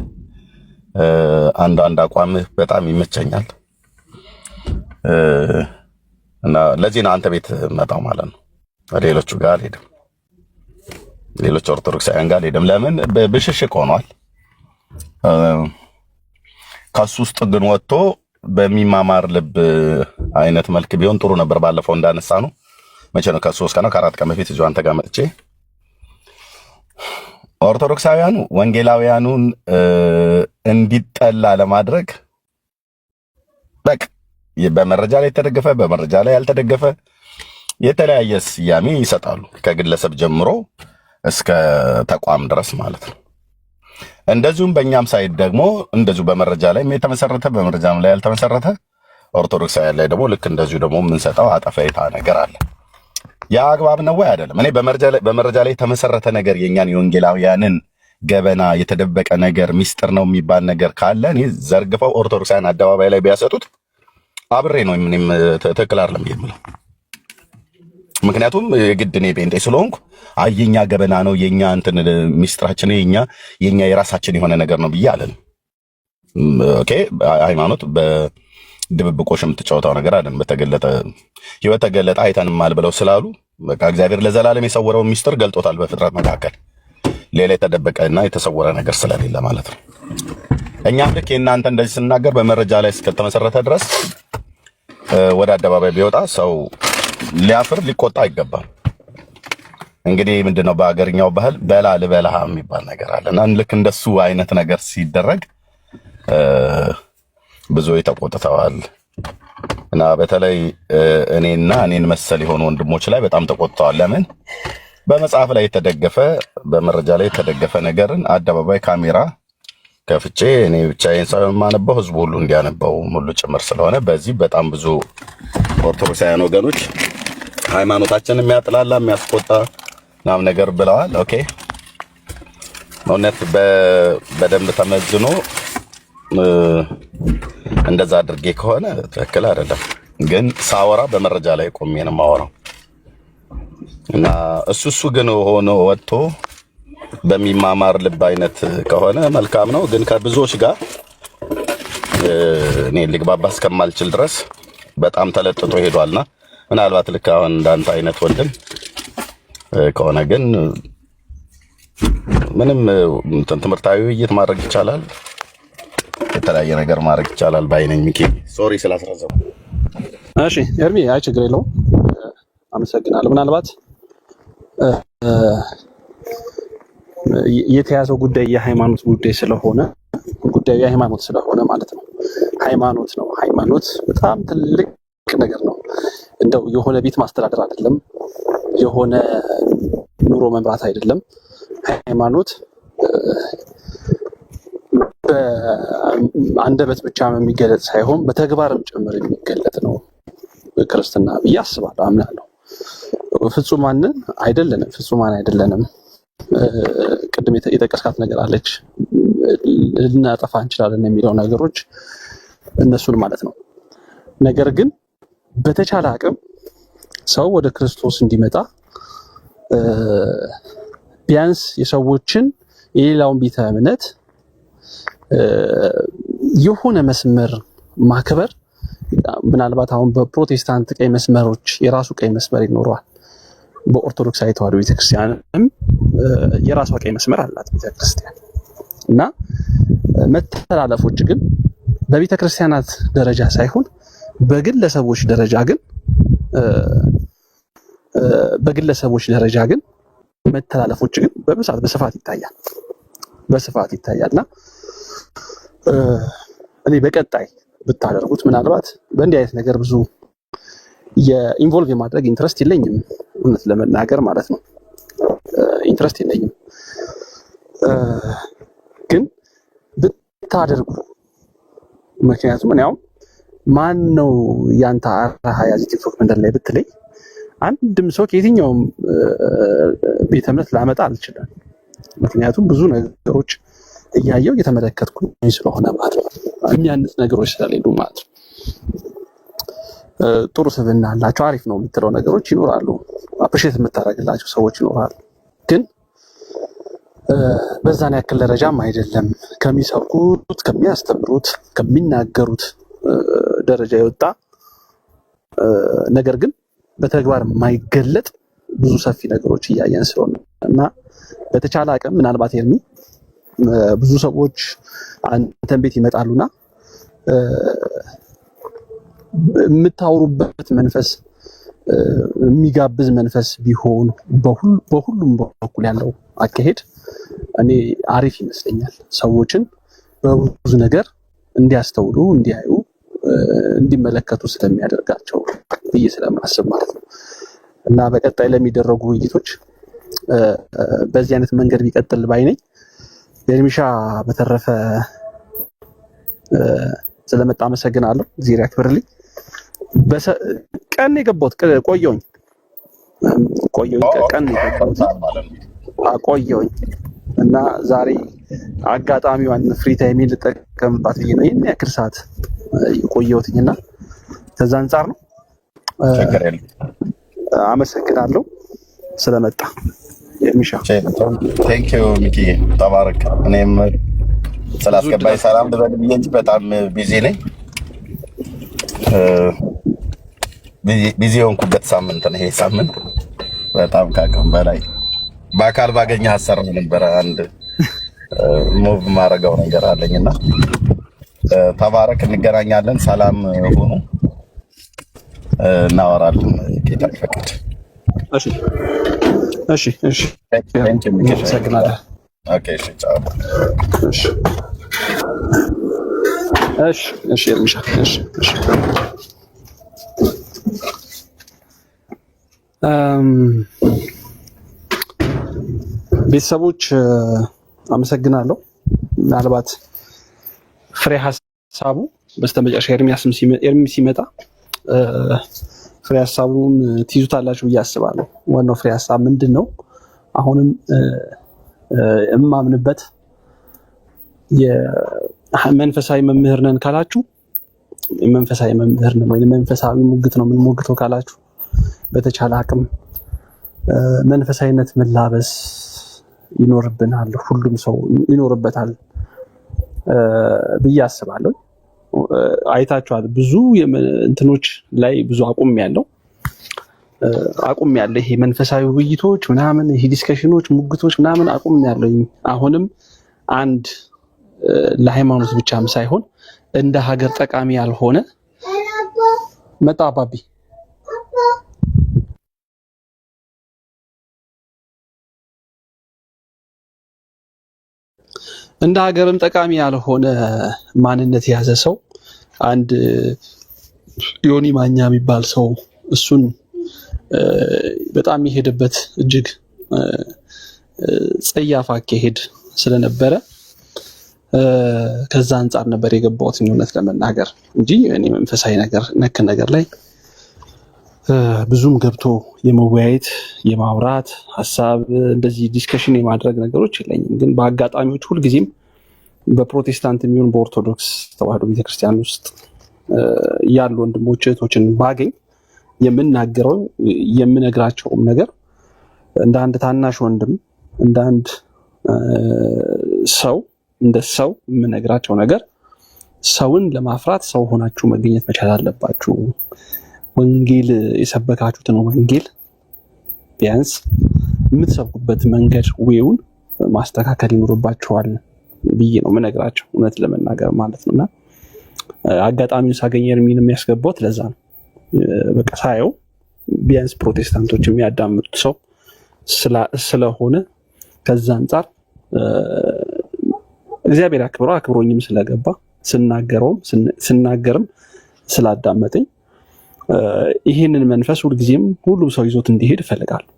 አንዳንድ አቋምህ በጣም ይመቸኛል እና ለዚህ ነው አንተ ቤት መጣው ማለት ነው። ሌሎቹ ጋር አልሄድም። ሌሎች ኦርቶዶክሳውያን ጋር አልሄድም። ለምን ብሽሽቅ ሆኗል። ከሱ ውስጥ ግን ወጥቶ በሚማማር ልብ አይነት መልክ ቢሆን ጥሩ ነበር። ባለፈው እንዳነሳ ነው መቼ ነው ከ3 ቀን ነው ከ4 ቀን በፊት እዚሁ አንተ ጋር መጥቼ ኦርቶዶክሳውያኑ ወንጌላውያኑን እንዲጠላ ለማድረግ በቃ በመረጃ ላይ የተደገፈ በመረጃ ላይ ያልተደገፈ የተለያየ ስያሜ ይሰጣሉ፣ ከግለሰብ ጀምሮ እስከ ተቋም ድረስ ማለት ነው። እንደዚሁም በእኛም ሳይድ ደግሞ እንደዚሁ በመረጃ ላይ የተመሰረተ በመረጃም ላይ ያልተመሰረተ ኦርቶዶክሳውያን ላይ ደግሞ ልክ እንደዚሁ ደግሞ የምንሰጠው አጠፋይታ ነገር አለ። ያ አግባብ ነው ወይ አይደለም? እኔ በመረጃ ላይ የተመሰረተ ነገር የኛን የወንጌላውያንን ገበና የተደበቀ ነገር ሚስጥር ነው የሚባል ነገር ካለ እኔ ዘርግፈው ኦርቶዶክሳውያን አደባባይ ላይ ቢያሰጡት አብሬ ነው ምንም ትክክል አይደለም የምለው። ምክንያቱም የግድ እኔ ጴንጤ ስለሆንኩ የኛ ገበና ነው የኛ እንትን ሚስጥራችን የኛ የራሳችን የሆነ ነገር ነው ብዬ አለን። ኦኬ ሃይማኖት በድብብቆሽ የምትጫወታው ነገር አይደለም። በተገለጠ ህይወት ተገለጠ አይተንማል ብለው ስላሉ በቃ እግዚአብሔር ለዘላለም የሰወረውን ሚስጥር ገልጦታል በፍጥረት መካከል ሌላ የተደበቀና የተሰወረ ነገር ስለሌለ ማለት ነው። እኛም ልክ የእናንተ እንደዚህ ስናገር በመረጃ ላይ እስከተመሰረተ ድረስ ወደ አደባባይ ቢወጣ ሰው ሊያፍር ሊቆጣ አይገባም። እንግዲህ ምንድነው በአገርኛው ባህል በላ ልበላህ የሚባል ነገር አለና ልክ እንደሱ አይነት ነገር ሲደረግ ብዙ ተቆጥተዋል እና በተለይ እኔን መሰል የሆኑ ወንድሞች ላይ በጣም ተቆጥተዋል። ለምን በመጽሐፍ ላይ የተደገፈ በመረጃ ላይ የተደገፈ ነገርን አደባባይ ካሜራ ከፍቼ እኔ ብቻዬን ሳይሆን የማነበው ህዝቡ ሁሉ እንዲያነበው ሙሉ ጭምር ስለሆነ በዚህ በጣም ብዙ ኦርቶዶክሳውያን ወገኖች ሃይማኖታችንን የሚያጥላላ የሚያስቆጣ ምናምን ነገር ብለዋል። ኦኬ እውነት በደንብ ተመዝኖ እንደዛ አድርጌ ከሆነ ትክክል አይደለም። ግን ሳወራ በመረጃ ላይ ቆሜ ነው የማወራው እና እሱ ግን ሆኖ ወጥቶ በሚማማር ልብ አይነት ከሆነ መልካም ነው። ግን ከብዙዎች ጋር እኔ ልግባባ እስከማልችል ድረስ በጣም ተለጥጦ ሄዷልና ምናልባት ልክ አሁን እንዳንተ አይነት ወንድም ከሆነ ግን ምንም ትምህርታዊ ውይይት ማድረግ ይቻላል፣ የተለያየ ነገር ማድረግ ይቻላል ባይነኝ። ሚኪ ሶሪ ስላስረዘሙ። እሺ ኤርሚ፣ አይ ችግር የለውም አመሰግናለሁ። ምናልባት የተያዘው ጉዳይ የሃይማኖት ጉዳይ ስለሆነ ጉዳዩ የሃይማኖት ስለሆነ ማለት ነው። ሃይማኖት ነው። ሃይማኖት በጣም ትልቅ ነገር ነው። እንደው የሆነ ቤት ማስተዳደር አይደለም፣ የሆነ ኑሮ መምራት አይደለም። ሃይማኖት በአንደበት ብቻ የሚገለጽ ሳይሆን በተግባርም ጭምር የሚገለጥ ነው ክርስትና ብዬ አስባለሁ፣ አምናለሁ። ፍጹማንን አይደለንም፣ ፍጹማን አይደለንም። ቅድም የጠቀስካት ነገር አለች፣ ልናጠፋ እንችላለን የሚለው ነገሮች እነሱን ማለት ነው። ነገር ግን በተቻለ አቅም ሰው ወደ ክርስቶስ እንዲመጣ ቢያንስ የሰዎችን የሌላውን ቤተ እምነት የሆነ መስመር ማክበር፣ ምናልባት አሁን በፕሮቴስታንት ቀይ መስመሮች የራሱ ቀይ መስመር ይኖረዋል። በኦርቶዶክሳዊ ተዋሕዶ ቤተክርስቲያንም የራሷ ቀይ መስመር አላት ቤተክርስቲያን እና መተላለፎች ግን በቤተክርስቲያናት ደረጃ ሳይሆን በግለሰቦች ደረጃ ግን መተላለፎች ግን በስፋት ይታያልና እኔ በቀጣይ ብታደርጉት ምናልባት በእንዲህ አይነት ነገር ብዙ የኢንቮልቭ የማድረግ ኢንትረስት የለኝም፣ እውነት ለመናገር ማለት ነው። ኢንትረስት የለኝም፣ ግን ብታደርጉ ምክንያቱም እኔ አሁን ማን ነው ያንተ አርአያ እዚህ ቲክቶክ መንደር ላይ ብትለኝ አንድም ሰው ከየትኛውም ቤተ እምነት ላመጣ አልችልም። ምክንያቱም ብዙ ነገሮች እያየው እየተመለከትኩኝ ስለሆነ ማለት ነው። የሚያንስ ነገሮች ስለሌሉ ማለት ነው። ጥሩ ስብዕና አላቸው አሪፍ ነው የምትለው ነገሮች ይኖራሉ። አፕሪሼት የምታደርግላቸው ሰዎች ይኖራሉ። ግን በዛን ያክል ደረጃም አይደለም ከሚሰብኩት፣ ከሚያስተምሩት፣ ከሚናገሩት ደረጃ የወጣ ነገር ግን በተግባር የማይገለጥ ብዙ ሰፊ ነገሮች እያየን ስለሆነ እና በተቻለ አቅም ምናልባት ብዙ ሰዎች አንተን ቤት ይመጣሉና የምታወሩበት መንፈስ የሚጋብዝ መንፈስ ቢሆን በሁሉም በኩል ያለው አካሄድ እኔ አሪፍ ይመስለኛል። ሰዎችን በብዙ ነገር እንዲያስተውሉ፣ እንዲያዩ፣ እንዲመለከቱ ስለሚያደርጋቸው ብዬ ስለማስብ ማለት ነው እና በቀጣይ ለሚደረጉ ውይይቶች በዚህ አይነት መንገድ ቢቀጥል ባይ ነኝ። ኤርሚሻ በተረፈ ስለመጣ አመሰግናለሁ። እግዚአብሔር ያክብርልኝ። ቀን የገባሁት ቆየሁኝ ቀን የገባሁት እና ዛሬ አጋጣሚዋን ፍሪ ታይም ልጠቀምባት ብዬ ነው ይሄን ያክል ሰዓት የቆየሁትኝና ከዛ አንጻር ነው። አመሰግናለሁ ስለመጣ ኤርሚሻ። ቴንክ ዩ ሚኪ ተባረክ። እኔም ስላስገባኝ ሰላም ልበል ብዬ እንጂ በጣም ቢዚ ነኝ። ቢዚ የሆንኩበት ሳምንት ነው ይሄ ሳምንት። በጣም ካቅም በላይ በአካል ባገኘ ሀሳብ ነበረ አንድ ሙቭ ማድረገው ነገር አለኝና ተባረክ። እንገናኛለን። ሰላም ሁኑ። እናወራለን ጌታ ይፈቅድ። እሺ እሺ እሺ አመሰግናለሁ። ኦኬ እሺ ቻው። እሺ እሺ እሺ ኤርሚሻ እሺ እሺ ቤተሰቦች አመሰግናለሁ። ምናልባት ፍሬ ሀሳቡ በስተመጨረሻ ኤርሚ ሲመጣ ፍሬ ሀሳቡን ትይዙታላችሁ ብዬ አስባለሁ። ዋናው ፍሬ ሀሳብ ምንድን ነው? አሁንም እማምንበት የመንፈሳዊ መምህር ነን ካላችሁ መንፈሳዊ መምህር ነን ወይም መንፈሳዊ ሙግት ነው የምንሞግተው ካላችሁ በተቻለ አቅም መንፈሳዊነት መላበስ ይኖርብናል። ሁሉም ሰው ይኖርበታል ብዬ አስባለሁ። አይታችኋል። ብዙ እንትኖች ላይ ብዙ አቁም ያለው ይሄ መንፈሳዊ ውይይቶች ምናምን ይሄ ዲስከሽኖች ሙግቶች ምናምን አቁም ያለው። አሁንም አንድ ለሃይማኖት ብቻም ሳይሆን እንደ ሀገር ጠቃሚ ያልሆነ መጣ አባቢ እንደ ሀገርም ጠቃሚ ያልሆነ ማንነት የያዘ ሰው አንድ ዮኒ ማኛ የሚባል ሰው እሱን በጣም የሄደበት እጅግ ጸያፍ አካሄድ ስለነበረ ከዛ አንጻር ነበር የገባሁት እውነት ለመናገር እንጂ እኔ መንፈሳዊ ነገር ነክ ነገር ላይ ብዙም ገብቶ የመወያየት የማውራት ሐሳብ እንደዚህ ዲስከሽን የማድረግ ነገሮች የለኝም። ግን በአጋጣሚዎች ሁልጊዜም በፕሮቴስታንት የሚሆን በኦርቶዶክስ ተዋህዶ ቤተክርስቲያን ውስጥ ያሉ ወንድሞች እህቶችን ባገኝ የምናገረው የምነግራቸውም ነገር እንደ አንድ ታናሽ ወንድም እንደ አንድ ሰው እንደ ሰው የምነግራቸው ነገር ሰውን ለማፍራት ሰው ሆናችሁ መገኘት መቻል አለባችሁ። ወንጌል የሰበካችሁትን ወንጌል ቢያንስ የምትሰብኩበት መንገድ ወይውን ማስተካከል ይኖርባችኋል ብዬ ነው የምነግራቸው እውነት ለመናገር ማለት ነውና አጋጣሚውን ሳገኝ ኤርሚን የሚያስገባው ለዛ ነው። በቃ ሳየው ቢያንስ ፕሮቴስታንቶች የሚያዳምጡት ሰው ስለሆነ ከዛ አንጻር እግዚአብሔር አክብሮኝም ስለገባ ስናገርም ስላዳመጠኝ ይህንን መንፈስ ሁልጊዜም ሁሉም ሰው ይዞት እንዲሄድ እፈልጋለሁ።